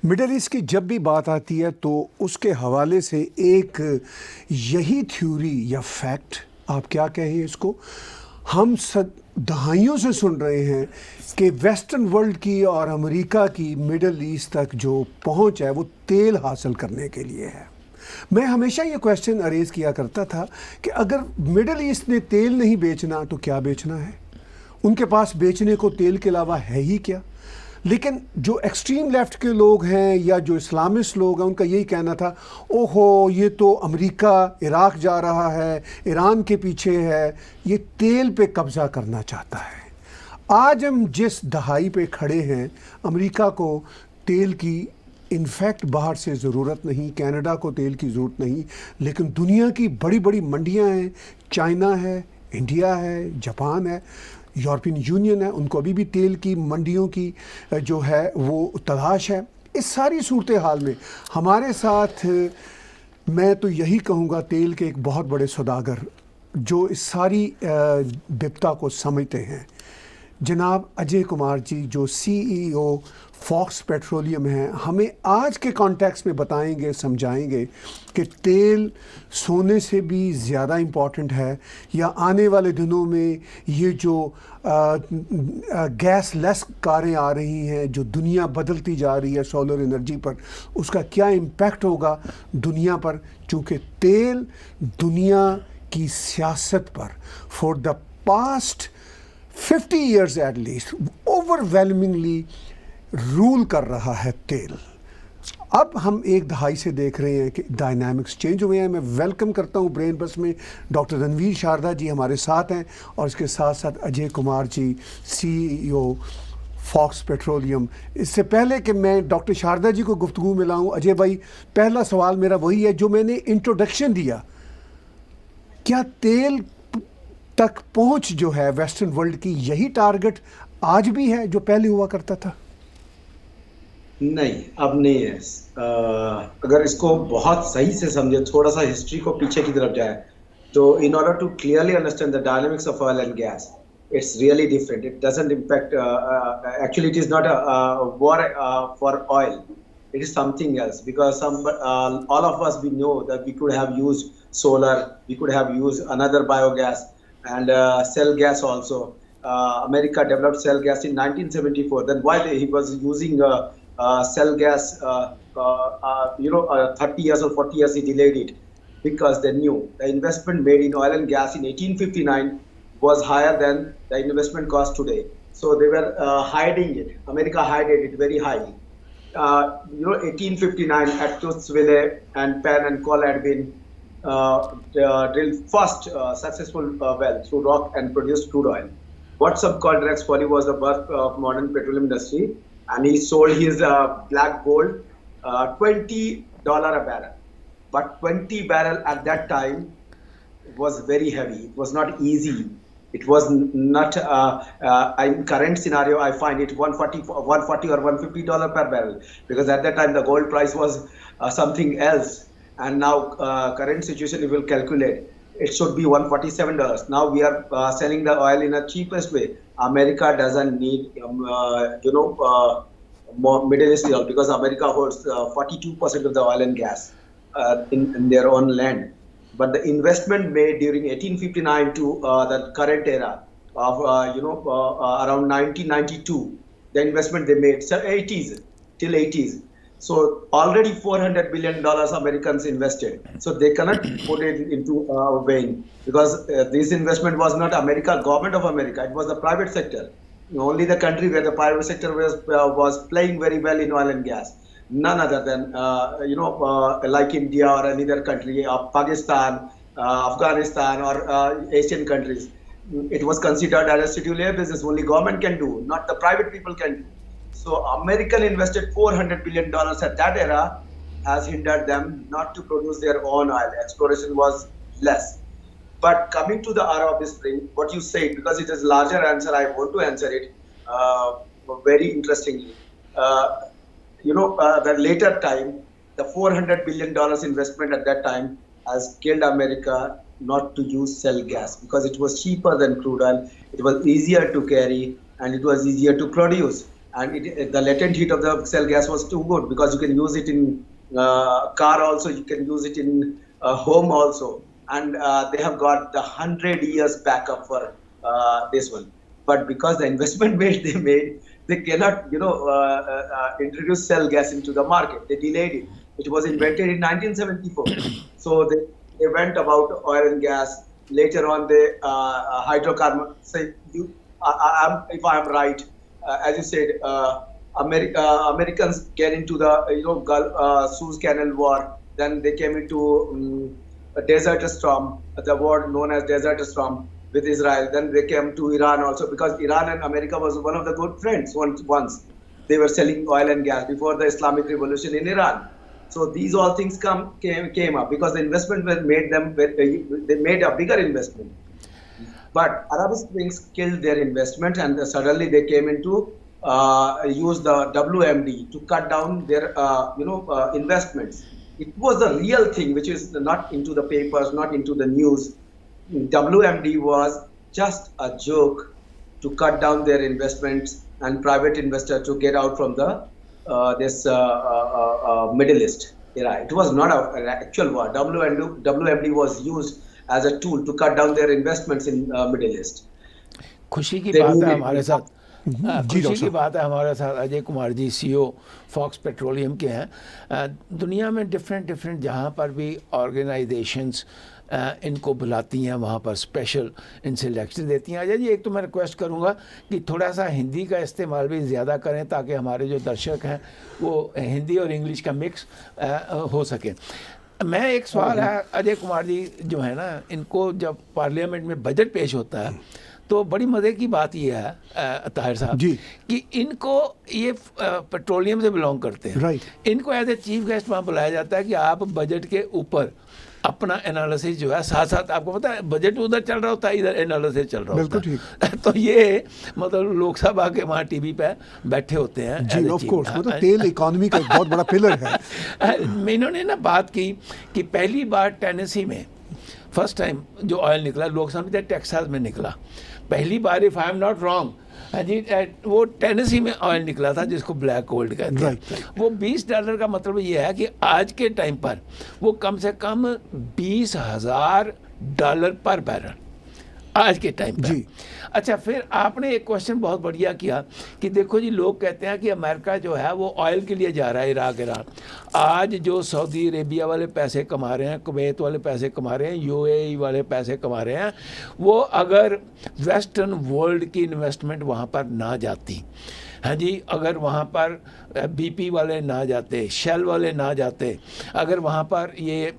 Middle east की जब भी बात आती है तो उसके हवाले से एक यही थ्योरी या फैक्ट, आप क्या कहें इसको, हम दहाइयों से सुन रहे हैं कि वेस्टर्न वर्ल्ड की और अमेरिका की मिडल ईस्ट तक जो पहुंच है वो तेल हासिल करने के लिए है। मैं हमेशा ये क्वेश्चन अरेज किया करता था कि अगर मिडल ईस्ट ने तेल नहीं बेचना तो क्या बेचना है? उनके पास बेचने को तेल के अलावा है ही क्या? लेकिन जो एक्सट्रीम लेफ्ट के लोग हैं या जो इस्लामिस्ट लोग हैं उनका यही कहना था, ओहो ये तो अमेरिका इराक जा रहा है, ईरान के पीछे है, ये तेल पे कब्ज़ा करना चाहता है। आज हम जिस दहाई पे खड़े हैं, अमेरिका को तेल की इनफैक्ट बाहर से ज़रूरत नहीं, कनाडा को तेल की ज़रूरत नहीं, लेकिन दुनिया की बड़ी बड़ी मंडियां हैं, चाइना है, इंडिया है, जापान है, यूरोपियन यूनियन है, उनको अभी भी तेल की मंडियों की जो है वो तलाश है। इस सारी सूरत हाल में हमारे साथ, मैं तो यही कहूँगा, तेल के एक बहुत बड़े सौदागर जो इस सारी विपता को समझते हैं, जनाब अजय कुमार जी, जो CEO फॉक्स पेट्रोलियम हैं, हमें आज के कॉन्टेक्स्ट में बताएंगे, समझाएंगे कि तेल सोने से भी ज़्यादा इम्पॉर्टेंट है या आने वाले दिनों में ये जो गैस लेस कारें आ रही हैं, जो दुनिया बदलती जा रही है सोलर एनर्जी पर, उसका क्या इम्पैक्ट होगा दुनिया पर, चूँकि तेल दुनिया की सियासत पर for the past 50 years at least overwhelmingly rule कर रहा है तेल। अब हम एक दहाई से देख रहे हैं कि डायनामिक्स चेंज हुए हैं। मैं वेलकम करता हूं ब्रेन बस में डॉक्टर रणवीर शारदा जी हमारे साथ हैं और इसके साथ साथ अजय कुमार जी, CEO फॉक्स पेट्रोलियम। इससे पहले कि मैं डॉक्टर शारदा जी को गुफ्तगू में लाऊं, अजय भाई, पहला सवाल मेरा वही है जो मैंने इंट्रोडक्शन दिया, क्या तेल तक पहुंच जो है वेस्टर्न वर्ल्ड की, यही टारगेट आज भी है जो पहले हुआ करता था? नहीं, अब नहीं है। अगर इसको बहुत सही से समझे, थोड़ा सा हिस्ट्री को पीछे की तरफ जाए, तो in order to clearly understand the dynamics of oil and gas, it's really different. It doesn't impact, actually it is not a war for oil. It is something else, because all of us, we know that we could have used solar, we could have used another biogas and cell gas also. America developed cell gas in 1974. Then why he was using cell gas, 30 years or 40 years he delayed it? Because they knew the investment made in oil and gas in 1859 was higher than the investment cost today. So they were hiding it. America hid it very highly. 1859, Atkinsville and Penn and Cole had been drilled first successful well through rock and produced crude oil. What's up called Rex Foley was the birth of modern petroleum industry, and he sold his black gold $20 a barrel. But 20 barrel at that time was very heavy. It was not easy. It was not, in current scenario, I find it $140 or $150 per barrel, because at that time the gold price was something else. And now current situation, if you will calculate, it should be $147. Now we are selling the oil in a cheapest way. America doesn't need, more Middle East oil, because America holds 42% of the oil and gas in their own land. But the investment made during 1859 to the current era of around 1992, the investment they made, so 80s till 80s. So already $400 billion Americans invested. So they cannot put it into vain, because this investment was not America, government of America. It was the private sector. Only the country where the private sector was playing very well in oil and gas. None other than, like India or any other country, Pakistan, Afghanistan, or Asian countries. It was considered as a scheduled business. Only government can do, not the private people can do. So American invested $400 billion at that era, has hindered them not to produce their own oil. Exploration was less. But coming to the Arab Spring, what you say, because it is a larger answer, I want to answer it very interestingly. The later time, the $400 billion investment at that time has killed America not to use shale gas, because it was cheaper than crude oil, it was easier to carry, and it was easier to produce. and the latent heat of the cell gas was too good because you can use it in car also, you can use it in home also, and they have got the 100 years backup for this one. But because the investment they cannot, introduce cell gas into the market. They delayed it. It was invented in 1974. So they went about oil and gas. Later on, they hydrocarbon. Say if I am right, as you said, Americans get into the Gulf, Suez Canal War. Then they came into a Desert Storm, the war known as Desert Storm with Israel. Then they came to Iran also, because Iran and America was one of the good friends once. They were selling oil and gas before the Islamic Revolution in Iran. So these all things came up because the investment they made a bigger investment. But Arab Springs killed their investment, and suddenly they came into use the WMD to cut down their investments. It was the real thing, which is not into the papers, not into the news. WMD was just a joke to cut down their investments and private investor to get out from the this Middle East era. It was not an actual war. WMD was used as a tool to cut down their investments in Middle East. खुशी की बात है हमारे साथ खुशी की बात है हमारे साथ अजय कुमार जी सीईओ फॉक्स पेट्रोलियम के हैं। दुनिया में डिफरेंट जहाँ पर भी ऑर्गेनाइजेशंस इनको बुलाती हैं वहाँ पर स्पेशल इनसे लेक्चर देती हैं। अजय जी, एक तो मैं रिक्वेस्ट करूँगा कि थोड़ा सा हिंदी का इस्तेमाल भी ज़्यादा करें ताकि हमारे जो दर्शक हैं वो हिंदी और इंग्लिश का मिक्स हो सके। मैं एक सवाल है अजय कुमार जी, जो है ना, इनको जब पार्लियामेंट में बजट पेश होता है तो बड़ी मज़े की बात यह है ताहिर साहब कि इनको ये पेट्रोलियम से बिलोंग करते हैं, इनको एज ए चीफ गेस्ट वहाँ बुलाया जाता है कि आप बजट के ऊपर अपना एनालिसिस जो है साथ साथ, आपको पता है बजट उधर चल रहा होता है, इधर एनालिसिस चल रहा होता है। तो ये मतलब लोकसभा के वहाँ टीवी पे बैठे होते हैं। जी ऑफ कोर्स, मतलब तेल इकोनॉमी का एक बहुत बड़ा पिलर है। इन्होंने ना बात की कि पहली बार टेनेसी में फर्स्ट टाइम जो ऑयल निकला, लोकसभा में टेक्सास में निकला पहली बार, if I am not wrong जी, वो टेनेसी में ऑयल निकला था जिसको ब्लैक गोल्ड कहते हैं। वो $20 का मतलब ये है कि आज के टाइम पर वो कम से कम $20,000 पर बैरल आज के टाइम पर जी। अच्छा, फिर आपने एक क्वेश्चन बहुत बढ़िया किया कि देखो जी, लोग कहते हैं कि अमेरिका जो है वो ऑयल के लिए जा रहा है, इराक ईरान। आज जो सऊदी अरेबिया वाले पैसे कमा रहे हैं, कुवैत वाले पैसे कमा रहे हैं, यूएई वाले पैसे कमा रहे हैं, वो अगर वेस्टर्न वर्ल्ड की इन्वेस्टमेंट वहाँ पर ना जाती, हाँ जी, अगर वहाँ पर BP वाले ना जाते, शेल वाले ना जाते, अगर वहाँ पर ये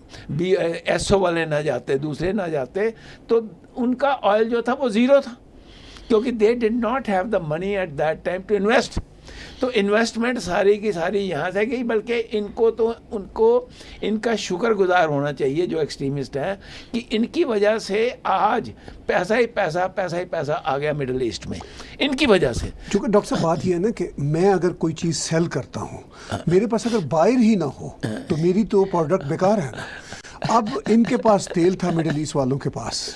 एसओ वाले ना जाते, दूसरे ना जाते, तो उनका ऑयल जो था वो ज़ीरो था, क्योंकि they did not have the money at that time to invest. तो इन्वेस्टमेंट सारी की सारी यहाँ से गई, बल्कि उनको इनका शुक्रगुजार होना चाहिए जो एक्सट्रीमिस्ट हैं कि इनकी वजह से आज पैसा ही पैसा आ गया मिडिल ईस्ट में, इनकी वजह से। क्योंकि डॉक्टर साहब बात ये है ना कि मैं अगर कोई चीज़ सेल करता हूँ, मेरे पास अगर बायर ही ना हो तो मेरी तो प्रोडक्ट बेकार है ना। अब इनके पास तेल था मिडिल ईस्ट वालों के पास,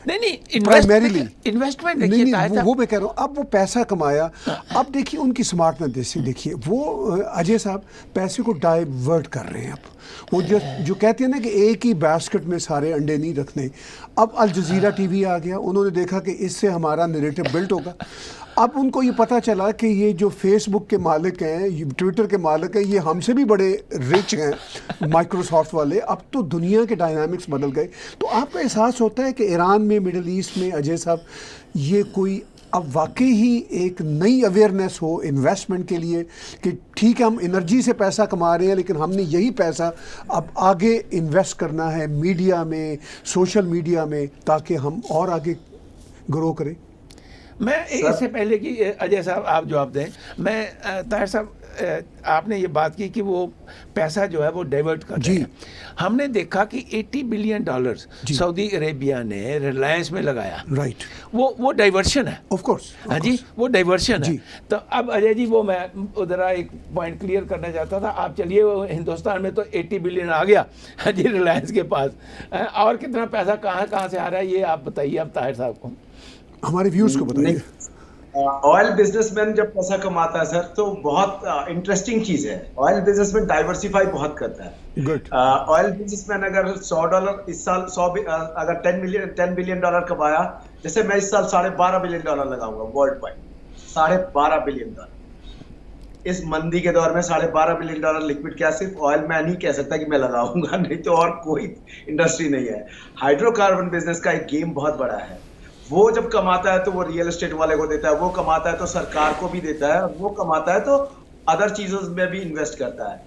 नहीं प्राइमरीली इन्वेस्टमेंट वो मैं कह रहा हूँ, अब वो पैसा कमाया। अब देखिए उनकी स्मार्टनेस देखिए, वो अजय साहब पैसे को डाइवर्ट कर रहे हैं। अब वो जो कहते हैं ना कि एक ही बास्केट में सारे अंडे नहीं रखने। अब अल जजीरा टीवी आ गया, उन्होंने देखा कि इससे हमारा नैरेटिव बिल्ड होगा। अब उनको ये पता चला कि ये जो फेसबुक के मालिक हैं, ट्विटर के मालिक हैं, ये हमसे भी बड़े रिच हैं, माइक्रोसॉफ्ट वाले। अब तो दुनिया के डायनामिक्स बदल गए। तो आपको एहसास होता है कि ईरान में, मिडिल ईस्ट में अजय साहब, ये कोई अब वाकई ही एक नई अवेयरनेस हो इन्वेस्टमेंट के लिए कि ठीक है हम एनर्जी से पैसा कमा रहे हैं, लेकिन हमने यही पैसा अब आगे इन्वेस्ट करना है मीडिया में, सोशल मीडिया में, ताकि हम और आगे ग्रो करें। मैं इससे पहले कि अजय साहब आप जवाब दें, मैं ताहिर साहब आपने ये बात की कि वो पैसा जो है वो डाइवर्ट कर रहे हैं। हमने देखा कि $80 बिलियन सऊदी अरेबिया ने रिलायंस में लगाया। राइट, वो डाइवर्शन है, ऑफ कोर्स। हाँ जी, वो डाइवर्शन है। तो अब अजय जी, वो मैं उधर एक पॉइंट क्लियर करना चाहता था। आप चलिए, हिंदुस्तान में तो 80 बिलियन आ गया, हाँ जी, रिलायंस के पास। और कितना पैसा कहाँ से आ रहा है, ये आप बताइए अब ताहिर साहब को, हमारे व्यूअर्स को बताइए। ऑयल बिजनेसमैन जब पैसा कमाता है सर, तो बहुत इंटरेस्टिंग चीज है। ऑयल बिजनेसमैन डाइवर्सिफाई बहुत करता है। गुड। ऑयल बिजनेसमैन अगर $100 इस साल, अगर 10 बिलियन डॉलर कमाया, जैसे मैं इस साल $12.5 बिलियन लगाऊंगा वर्ल्ड वाइड, $12.5 बिलियन। इस मंदी के दौर में $12.5 बिलियन लिक्विड कैश सिर्फ ऑयल में नहीं कह सकता कि मैं लगाऊंगा, नहीं तो और कोई इंडस्ट्री नहीं है। हाइड्रोकार्बन बिजनेस का एक गेम बहुत बड़ा है। वो जब कमाता है तो वो रियल एस्टेट वाले को देता है, वो कमाता है तो सरकार को भी देता है, और वो कमाता है तो अदर चीजों में भी इन्वेस्ट करता है।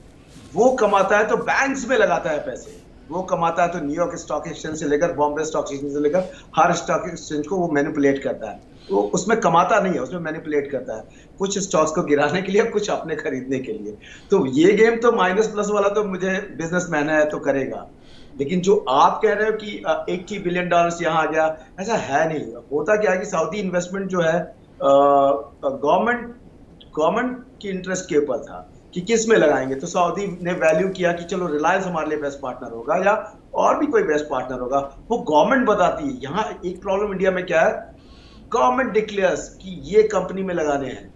वो कमाता है तो बैंक्स में लगाता है पैसे, वो कमाता है तो न्यूयॉर्क स्टॉक एक्सचेंज से लेकर बॉम्बे स्टॉक एक्सचेंज से लेकर हर स्टॉक एक्सचेंज को वो मैनिपुलेट करता है। वो उसमें कमाता नहीं है, उसमें मैनिपुलेट करता है, कुछ स्टॉक्स को गिराने के लिए, कुछ अपने खरीदने के लिए। तो ये गेम तो माइनस प्लस वाला तो मुझे बिजनेसमैन है तो करेगा, लेकिन जो आप कह रहे हो कि $80 बिलियन यहाँ आ गया, ऐसा है नहीं। होता क्या है कि सऊदी इन्वेस्टमेंट जो है गवर्नमेंट की इंटरेस्ट के ऊपर था कि किस में लगाएंगे। तो सऊदी ने वैल्यू किया कि चलो रिलायंस हमारे लिए बेस्ट पार्टनर होगा या और भी कोई बेस्ट पार्टनर होगा, वो गवर्नमेंट बताती है। यहाँ एक प्रॉब्लम इंडिया में क्या है, गवर्नमेंट डिक्लेयर्स कि ये कंपनी में लगाने हैं,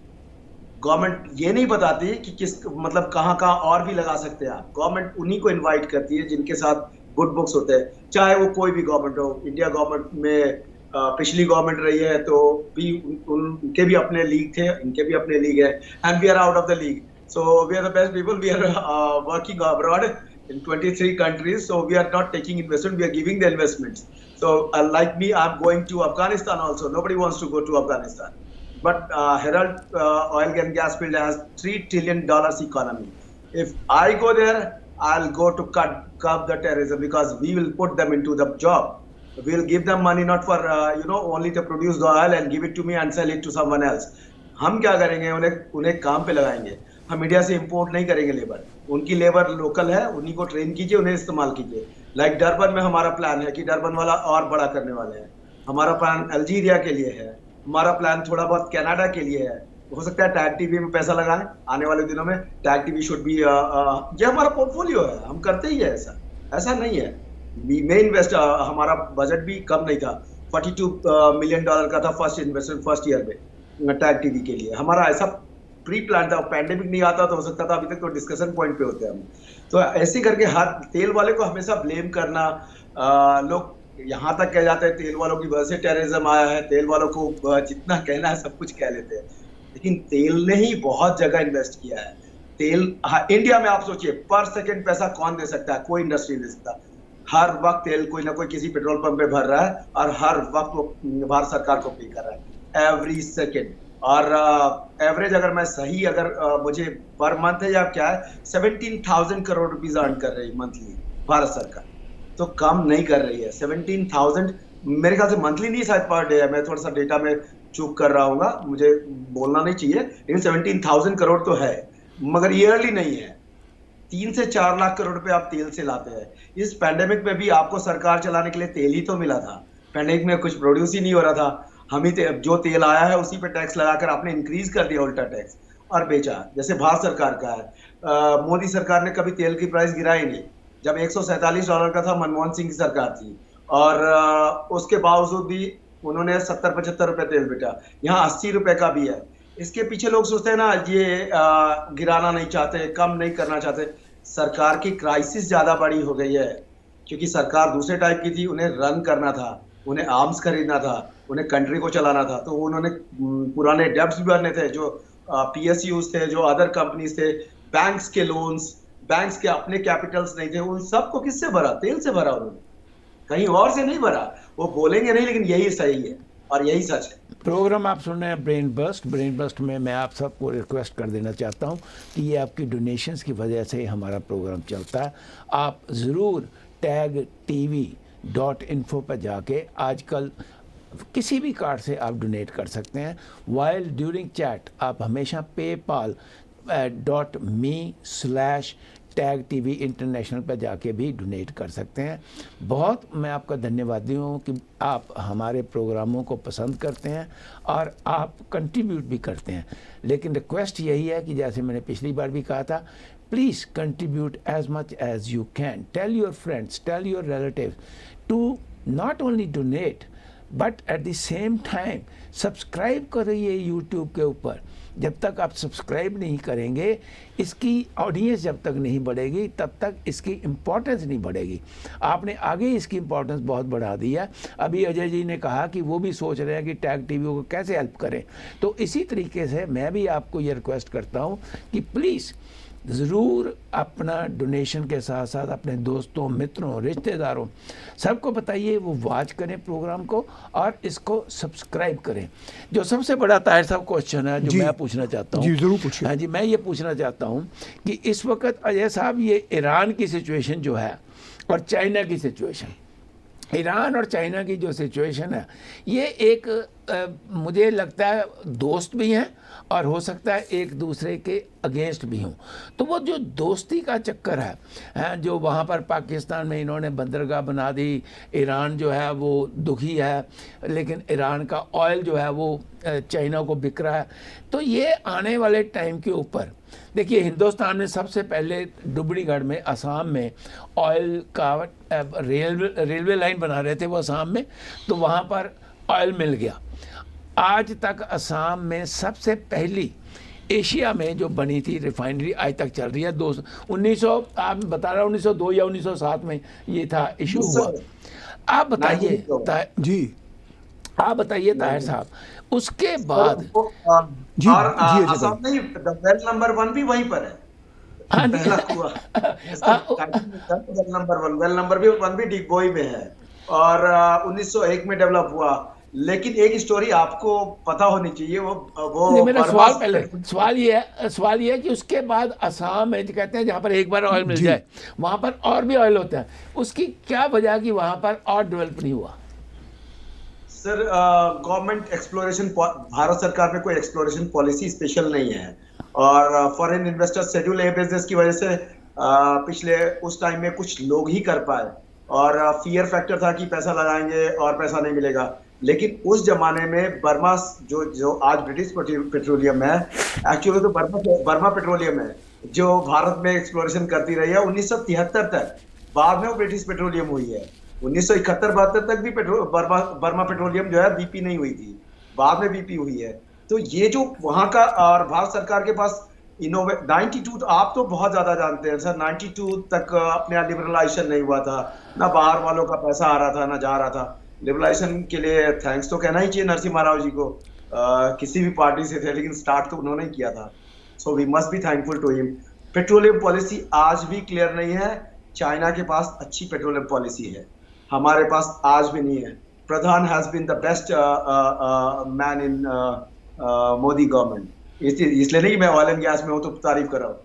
गवर्नमेंट ये नहीं बताती कि किस, मतलब कहाँ कहाँ और भी लगा सकते हैं आप। गवर्नमेंट उन्हीं को इनवाइट करती है जिनके साथ गुड बुक्स होते हैं, चाहे वो कोई भी गवर्नमेंट हो। इंडिया गवर्नमेंट में पिछली गवर्नमेंट रही है तो भी उनके भी अपने लीग थे, इनके भी अपने लीग है, and we are out of the league. So we are the best people, we are working abroad in 23 countries, so we are not taking investment, we are giving the investments. So like me, I'm going to Afghanistan also. Nobody wants to go to Afghanistan, but Herald oil and gas field has $3 trillion economy. If I go there, I'll go to curb the terrorism, because we will put them into the job. We'll give them money not for only to produce the oil and give it to me and sell it to someone else. हम क्या करेंगे, उन्हें काम पे लगाएंगे। हम India से import नहीं करेंगे लेबर, उनकी लेबर लोकल है, उन्हीं को ट्रेन कीजिए, उन्हें इस्तेमाल कीजिए। लाइक डरबन में हमारा प्लान है कि डरबन वाला और बड़ा करने वाले हैं। हमारा प्लान अल्जीरिया के लिए है, हमारा प्लान थोड़ा बहुत कनाडा के लिए है। हो सकता है टैग टीवी में पैसा लगाएं आने वाले दिनों में। टैग टीवी शुड बी, ये हमारा पोर्टफोलियो है, हम करते ही है। ऐसा नहीं है वी मे इन्वेस्ट। हमारा बजट भी कम नहीं था, $42 मिलियन का था फर्स्ट इन्वेस्टमेंट फर्स्ट ईयर में टैग टीवी के लिए। हमारा ऐसा प्री प्लान था, पैंडेमिक नहीं आता तो हो सकता था अभी तक तो डिस्कशन पॉइंट पे होते हम। तो ऐसे करके हर तेल वाले को हमेशा ब्लेम करना, लोग यहाँ तक कह जाते हैं तेल वालों की वजह से टेररिज्म आया है, तेल वालों को जितना कहना है सब कुछ कह लेते हैं, लेकिन तेल ने ही बहुत जगह इन्वेस्ट किया है। तेल इंडिया में आप सोचिए पर सेकेंड पैसा कौन दे सकता है, कोई इंडस्ट्री दे सकता। हर वक्त तेल कोई ना कोई किसी पेट्रोल पंप पे भर रहा है और हर वक्त वो भारत सरकार को पे कर रहा है एवरी सेकेंड। और एवरेज अगर मैं सही, अगर मुझे पर मंथ है या क्या है, 17,000 करोड़ रुपीस अर्न कर रही मंथली भारत सरकार, तो कम नहीं कर रही है। 17,000 मेरे ख्याल से मंथली नहीं, शायद पर डे है। मैं थोड़ा सा डेटा में चूक कर रहा हूँ, मुझे बोलना नहीं चाहिए, लेकिन 17,000 करोड़ तो है, मगर ईयरली नहीं है। 3 से 4 लाख करोड़ रुपए आप तेल से लाते हैं। इस पैंडेमिक में भी आपको सरकार चलाने के लिए तेल ही तो मिला था, पैंडेमिक में कुछ प्रोड्यूस ही नहीं हो रहा था। हम ही जो तेल आया है उसी पे टैक्स लगाकर आपने इंक्रीज कर दिया उल्टा टैक्स और बेचा, जैसे भारत सरकार का है। मोदी सरकार ने कभी तेल की प्राइस गिराई नहीं। जब $147 का था, मनमोहन सिंह की सरकार थी, और उसके बावजूद भी उन्होंने 70-75 रुपए तेल बेचा। यहाँ 80 रुपए का भी है। इसके पीछे लोग सोचते हैं ना, ये गिराना नहीं चाहते, कम नहीं करना चाहते। सरकार की क्राइसिस ज्यादा बड़ी हो गई है, क्योंकि सरकार दूसरे टाइप की थी, उन्हें रन करना था, उन्हें आर्म्स खरीदना था, उन्हें कंट्री को चलाना था। तो उन्होंने पुराने डेब्ट्स भी भरने थे, जो PSUs थे, जो अदर कंपनीज थे, बैंक्स के लोन्स, बैंक्स के अपने कैपिटल्स नहीं थे, उन सबको किससे भरा? तेल से भरा उन्होंने, कहीं और से नहीं भरा। वो बोलेंगे नहीं, लेकिन यही सही है और यही सच है। प्रोग्राम आप सुन रहे हैं ब्रेन बस्ट में मैं आप सबको रिक्वेस्ट कर देना चाहता हूं कि ये आपकी डोनेशंस की वजह से हमारा प्रोग्राम चलता है। आप ज़रूर tagtv.info पर जाके आजकल किसी भी कार्ड से आप डोनेट कर सकते हैं। वाइल ड्यूरिंग चैट आप हमेशा paypal.me/tagtv इंटरनेशनल पर जाके भी डोनेट कर सकते हैं। बहुत मैं आपका धन्यवादी हूँ कि आप हमारे प्रोग्रामों को पसंद करते हैं और आप कंट्रीब्यूट भी करते हैं। लेकिन रिक्वेस्ट यही है कि जैसे मैंने पिछली बार भी कहा था, please contribute as much as you can. Tell your friends, tell your relatives to not only donate but at the same time subscribe करिए यूट्यूब के ऊपर। जब तक आप सब्सक्राइब नहीं करेंगे, इसकी ऑडियंस जब तक नहीं बढ़ेगी, तब तक इसकी इम्पोर्टेंस नहीं बढ़ेगी। आपने आगे इसकी इम्पोर्टेंस बहुत बढ़ा दी है। अभी अजय जी ने कहा कि वो भी सोच रहे हैं कि टैग टीवी को कैसे हेल्प करें। तो इसी तरीके से मैं भी आपको ये रिक्वेस्ट करता हूँ कि प्लीज़ ज़रूर अपना डोनेशन के साथ साथ अपने दोस्तों, मित्रों, रिश्तेदारों सबको बताइए, वो वॉच करें प्रोग्राम को और इसको सब्सक्राइब करें। जो सबसे बड़ा ताहिर साहब क्वेश्चन है जो मैं पूछना चाहता हूँ, जी ज़रूर पूछिए। हाँ जी, मैं ये पूछना चाहता हूँ कि इस वक्त अजय साहब ये ईरान की सिचुएशन जो है और चाइना की सिचुएशन, ईरान और चाइना की जो सिचुएशन है, ये एक मुझे लगता है दोस्त भी हैं और हो सकता है एक दूसरे के अगेंस्ट भी हों। तो वो जो दोस्ती का चक्कर है, जो वहाँ पर पाकिस्तान में इन्होंने बंदरगाह बना दी, ईरान जो है वो दुखी है, लेकिन ईरान का ऑयल जो है वो चाइना को बिक रहा है। तो ये आने वाले टाइम के ऊपर देखिए, हिंदुस्तान में सबसे पहले डुबड़ीगढ़ में, असम में ऑयल का रेलवे लाइन बना रहे थे वो असम में, तो वहाँ पर ऑयल मिल गया। आज तक असम में सबसे पहली एशिया में जो बनी थी रिफाइनरी आज तक चल रही है। 1900 आप बता रहा 1902 या 1907 में ये था इशू हुआ। आप बताइए जी, आप बताइए ताहिर साहब, उसके बाद जी और जी असम नहीं, वेल नंबर 1 भी वहीं पर है। हाँ जी, पहला कुआं वेल नंबर 1 भी डिगबोई में है और 1901 में डेवलप हुआ। लेकिन एक स्टोरी आपको पता होनी चाहिए, वो मेरा सवाल ये है कि उसके बाद असम में कहते हैं जहाँ पर एक बार ऑयल मिल जाए वहाँ पर और भी ऑयल होता है, उसकी क्या वजह कि वहाँ पर और डेवलप नहीं हुआ? सर, गवर्नमेंट एक्सप्लोरेशन, भारत सरकार में कोई एक्सप्लोरेशन पॉलिसी स्पेशल नहीं है और फॉरेन इन्वेस्टर शेड्यूल ए बिजनेस की वजह से पिछले उस टाइम में कुछ लोग ही कर पाए और फियर फैक्टर था कि पैसा लगाएंगे और पैसा नहीं मिलेगा। लेकिन उस जमाने में बर्मा जो आज ब्रिटिश पेट्रोलियम है, एक्चुअली तो बर्मा पेट्रोलियम है जो भारत में एक्सप्लोरेशन करती रही है 1973 तक। बाद में वो ब्रिटिश पेट्रोलियम हुई है। 1971-72 तक भी बर्मा पेट्रोलियम जो है बीपी नहीं हुई थी, बाद में बीपी हुई है। तो ये जो वहां का, और भारत सरकार के पास 92, आप तो बहुत ज्यादा जानते हैं सर, 92 तक अपने यहाँ लिबरलाइजेशन नहीं हुआ था, ना बाहर वालों का पैसा आ रहा था ना जा रहा था। लिबरलाइजेशन के लिए थैंक्स तो कहना ही चाहिए नरसिम्हा राव जी को, किसी भी पार्टी से थे लेकिन स्टार्ट तो उन्होंने ही किया था। So we must be thankful to him. Petroleum policy आज भी क्लियर नहीं है। चाइना के पास अच्छी पेट्रोलियम पॉलिसी है, हमारे पास आज भी नहीं है। Pradhan has been the best man in Modi government, इसलिए नहीं मैं ऑयल एंड गैस में हूँ तो तारीफ कर रहा हूँ,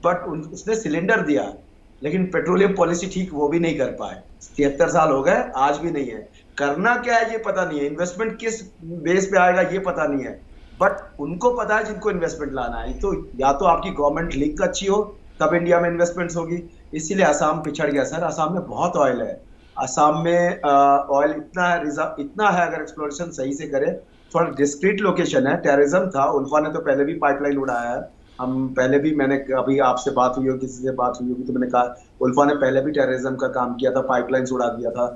बट उसने सिलेंडर दिया लेकिन पेट्रोलियम पॉलिसी ठीक वो भी नहीं कर पाए। 73 साल हो गए, आज भी नहीं है। करना क्या है ये पता नहीं है, इन्वेस्टमेंट किस बेस पे आएगा ये पता नहीं है, बट उनको पता है जिनको इन्वेस्टमेंट लाना है। तो या तो आपकी गवर्नमेंट लिंक अच्छी हो तब इंडिया में इन्वेस्टमेंट्स होगी। इसीलिए असम पिछड़ गया सर। असम में बहुत ऑयल है, असम में ऑयल इतना है, अगर एक्सप्लोरेशन सही से करे। थोड़ा डिस्क्रीट लोकेशन है, टेररिज्म था, उल्फा ने तो पहले भी पाइपलाइन उड़ाया है। हम पहले भी, मैंने अभी आपसे बात हुई हो, किसी से बात हुई होगी तो मैंने कहा उल्फा ने पहले भी टेररिज्म का काम किया था, पाइपलाइंस उड़ा दिया था,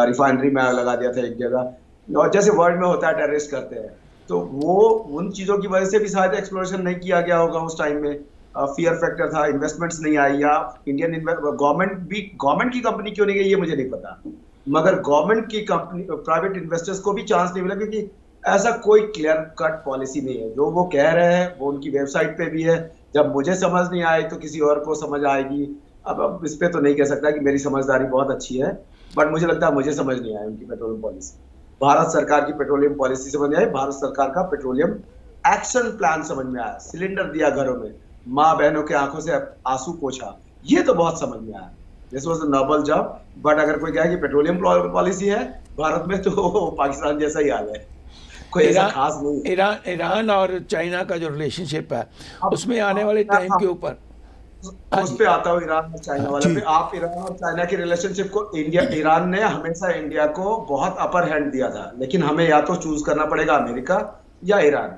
रिफाइनरी में आग लगा दिया था एक जगह, और जैसे वर्ल्ड में होता है टेररिस्ट करते हैं। तो वो उन चीजों की वजह से भी शायद एक्सप्लोरेशन नहीं किया गया होगा उस टाइम में। फियर फैक्टर था, इन्वेस्टमेंट्स नहीं आई, या इंडियन गवर्नमेंट की कंपनी क्यों नहीं गई ये मुझे नहीं पता, मगर गवर्नमेंट की कंपनी, प्राइवेट इन्वेस्टर्स को भी चांस नहीं मिला, क्योंकि ऐसा कोई क्लियर कट पॉलिसी नहीं है। जो वो कह रहे हैं वो उनकी वेबसाइट पे भी है, जब मुझे समझ नहीं आए तो किसी और को समझ आएगी। अब इस पे तो नहीं कह सकता कि मेरी समझदारी बहुत अच्छी है, बट मुझे लगता है मुझे समझ नहीं आया उनकी पेट्रोलियम पॉलिसी। भारत सरकार की पेट्रोलियम पॉलिसी समझ में आई, भारत सरकार का पेट्रोलियम एक्शन प्लान समझ में आया, सिलेंडर दिया घरों में, माँ बहनों के आंखों से आंसू पोछा, ये तो बहुत समझ में आया। This was a Nobel job. But अगर कोई कहे कि पेट्रोलियम पॉलिसी है भारत में, तो पाकिस्तान जैसा ही हाल है, कोई ऐसा खास नहीं। ईरान और चाइना का जो रिलेशनशिप है उसमें आने वाले टाइम के ऊपर उस पे आता हूँ, ईरान और चाइना वाले पे। आप ईरान और चाइना की रिलेशनशिप को, ईरान ने हमेशा इंडिया को बहुत अपर हैंड दिया था, लेकिन हमें या तो चूज करना पड़ेगा अमेरिका या ईरान।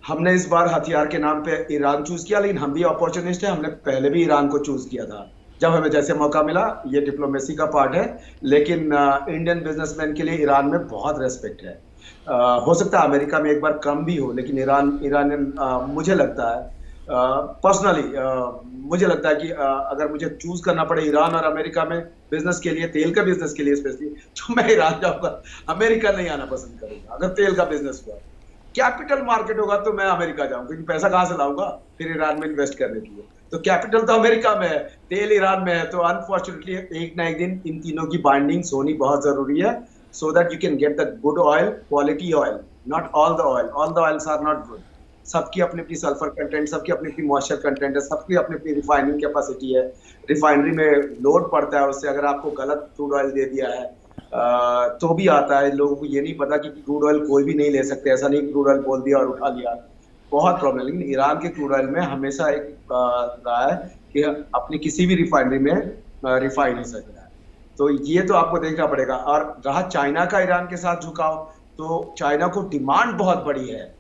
हमने इस बार हथियार के नाम पे ईरान चूज किया, लेकिन हम भी अपॉर्चुनिस्ट है, हमने पहले भी ईरान को चूज किया था। जब हमें जैसे मौका मिला, ये डिप्लोमेसी का पार्ट है, लेकिन इंडियन बिजनेसमैन के लिए ईरान में बहुत रेस्पेक्ट है। हो सकता है अमेरिका में एक बार कम भी हो, लेकिन ईरानियन मुझे लगता है पर्सनली, मुझे लगता है कि अगर मुझे चूज करना पड़े ईरान और अमेरिका में बिजनेस के लिए, तेल का बिजनेस के लिए स्पेशली, तो मैं ईरान जाऊंगा, अमेरिका नहीं आना पसंद करूंगा। अगर तेल का बिजनेस हुआ, कैपिटल मार्केट होगा, तो मैं अमेरिका जाऊंगा, क्योंकि पैसा कहां से लाऊंगा फिर ईरान में इन्वेस्ट करने के लिए। तो कैपिटल तो अमेरिका में है, तेल ईरान में है, तो अनफॉर्चुनेटली एक ना एक दिन इन तीनों की बाइंडिंग्स होनी बहुत जरूरी है, so that you can get the good oil, quality oil, not all the oil. All the oils are not good. सबकी अपनी अपनी सल्फर कंटेंट, सबकी अपनी अपनी मॉइस्चर कंटेंट है, सबकी अपनी अपनी रिफाइनिंग कैपेसिटी है, रिफाइनरी में लोड पड़ता है उससे। अगर आपको गलत क्रूड ऑयल दे दिया है तो भी आता है। लोगों को ये नहीं पता कि क्रूड ऑयल कोई भी नहीं ले सकते, ऐसा नहीं क्रूड ऑयल बोल दिया और उठा लिया, बहुत प्रॉब्लम। लेकिन ईरान के क्रूड ऑयल में हमेशा एक रहा है कि अपनी किसी भी रिफाइनरी में रिफाइन हो सकता है, तो ये तो आपको देखना पड़ेगा। और रहा चाइना का ईरान के साथ झुकाव, तो चाइना को डिमांड बहुत बड़ी है,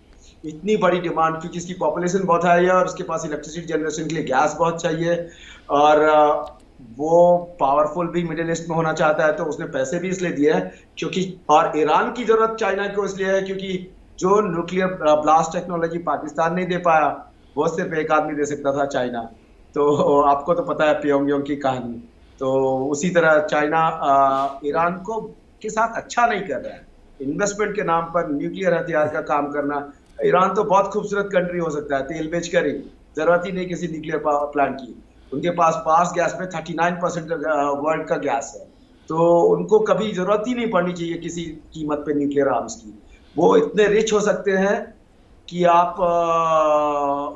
इतनी बड़ी डिमांड, क्योंकि इसकी पॉपुलेशन बहुत हाई है और उसके पास इलेक्ट्रिसिटी जनरेशन के लिए गैस बहुत चाहिए, और वो पावरफुल भी मिडिल ईस्ट में होना चाहता है, तो उसने पैसे भी इसलिए दिए हैं क्योंकि, और ईरान की जरूरत चाइना को इसलिए है क्योंकि जो न्यूक्लियर ब्लास्ट टेक्नोलॉजी पाकिस्तान नहीं दे पाया, वो सिर्फ एक आदमी दे सकता था, चाइना। तो आपको तो पता है प्योंगयांग की कहानी। तो उसी तरह चाइना ईरान को के साथ अच्छा नहीं कर रहा है। इन्वेस्टमेंट के नाम पर न्यूक्लियर हथियार का काम करना, ईरान तो बहुत खूबसूरत कंट्री हो सकता है तेल बेचकर ही, जरूरत ही नहीं किसी न्यूक्लियर पावर प्लांट की। उनके पास गैस में 39% वर्ल्ड का गैस है, तो उनको कभी जरूरत ही नहीं पड़नी चाहिए किसी कीमत पे न्यूक्लियर आर्म्स की। वो इतने रिच हो सकते हैं कि आप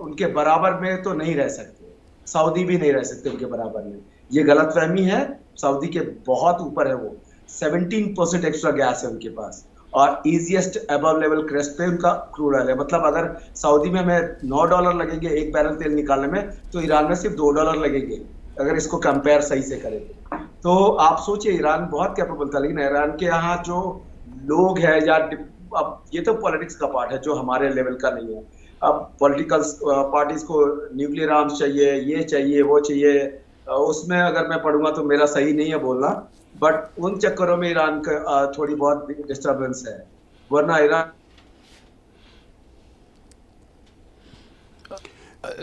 उनके बराबर में तो नहीं रह सकते, सऊदी भी नहीं रह सकते उनके बराबर में। ये गलतफहमी है, सऊदी के बहुत ऊपर है वो। 17% एक्स्ट्रा गैस है उनके पास, और इजीएस्ट अबव लेवल क्रेस्ट पे उनका क्रूड ऑयल है। मतलब अगर सऊदी में हमें $9 लगेंगे एक बैरल तेल निकालने में, तो ईरान में सिर्फ $2 लगेंगे, अगर इसको कंपेयर सही से करें तो। आप सोचिए, ईरान बहुत कैपेबल था, लेकिन ईरान के यहाँ जो लोग हैं, या अब ये तो पॉलिटिक्स का पार्ट है जो हमारे लेवल का नहीं है। अब पॉलिटिकल पार्टीज को न्यूक्लियर आर्म्स चाहिए, ये चाहिए, वो चाहिए, उसमें अगर मैं पढ़ूंगा तो मेरा सही नहीं है बोलना, बट उन चक्करों में ईरान का थोड़ी बहुत डिस्टर्बेंस है, वरना ईरान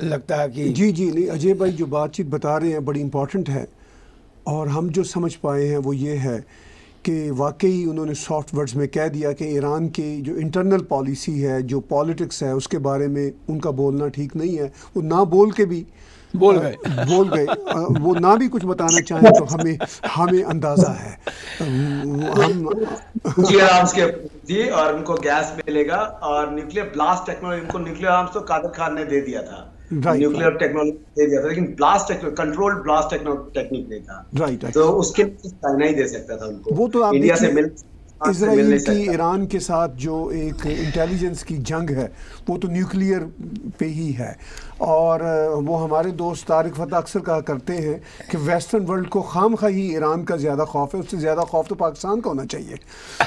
लगता है कि जी नहीं, अजय भाई जो बातचीत बता रहे हैं बड़ी इम्पोर्टेंट है, और हम जो समझ पाए हैं वो ये है कि वाकई उन्होंने सॉफ्ट वर्ड्स में कह दिया कि ईरान की जो इंटरनल पॉलिसी है, जो पॉलिटिक्स है, उसके बारे में उनका बोलना ठीक नहीं है। वो ना बोल के भी बोल गए वो ना भी कुछ बताना चाहें तो हमें अंदाज़ा है। हम आर्म्स के जी, और उनको गैस मिलेगा, और न्यूक्लियर ब्लास्ट टेक्नोलॉजी, उनको न्यूक्लियर आर्म्स तो कादर खान ने दे दिया था, न्यूक्लियर टेक्नोलॉजी दे दिया था, लेकिन ब्लास्ट कंट्रोल्ड ब्लास्ट टेक्निक नहीं था। राइट, तो उसके चाइना ही दे सकता था उनको। वो तो आप इंडिया से मिल इजराइल की ईरान के साथ जो एक इंटेलिजेंस की जंग है, वो तो न्यूक्लियर पे ही है। और वो हमारे दोस्त तारिक फता अक्सर कहा करते हैं कि वेस्टर्न वर्ल्ड को खामखा ही ईरान का ज़्यादा खौफ है, उससे ज़्यादा खौफ तो पाकिस्तान का होना चाहिए।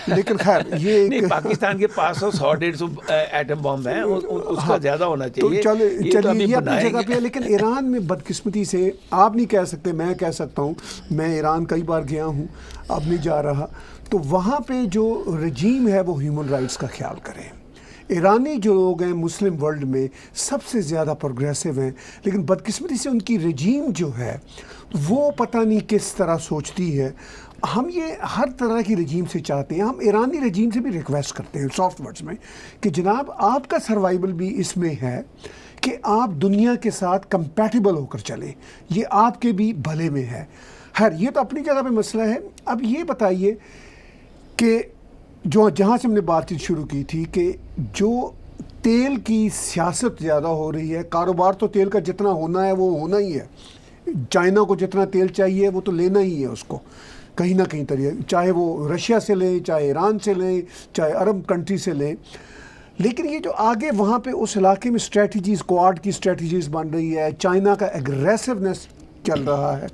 लेकिन खैर ये नहीं, पाकिस्तान के पास 100-150 एटम बॉम्ब हैं, उसका ज़्यादा होना चाहिए। तो चलिए ये अपनी जगह पे है, लेकिन ईरान में बदकिस्मती से आप नहीं कह सकते, मैं कह सकता हूँ, मैं ईरान कई बार गया हूँ, अब नहीं जा रहा, तो वहाँ पे जो रजीम है वो ह्यूमन राइट्स का ख्याल करें। ईरानी जो लोग हैं मुस्लिम वर्ल्ड में सबसे ज़्यादा प्रोग्रेसिव हैं, लेकिन बदकिस्मती से उनकी रजीम जो है वो पता नहीं किस तरह सोचती है। हम ये हर तरह की रजीम से चाहते हैं, हम ईरानी रजीम से भी रिक्वेस्ट करते हैं सॉफ्ट वर्ड्स में कि जनाब आपका सर्वाइवल भी इसमें है कि आप दुनिया के साथ कंपैटिबल होकर चलें, ये आपके भी भले में है। खैर ये तो अपनी जगह पे मसला है। अब ये बताइए कि जो जहाँ से हमने बातचीत शुरू की थी कि जो तेल की सियासत ज़्यादा हो रही है, कारोबार तो तेल का जितना होना है वो होना ही है, चाइना को जितना तेल चाहिए वो तो लेना ही है उसको कहीं ना कहीं तरीके, चाहे वो रशिया से लें, चाहे ईरान से लें, चाहे अरब कंट्री से लें। लेकिन ये जो आगे वहाँ पे उस इलाके में स्ट्रेटजीज़, क्वाड की स्ट्रेटजीज़ बन रही है, चाइना का एग्रेसिवनेस चल रहा है,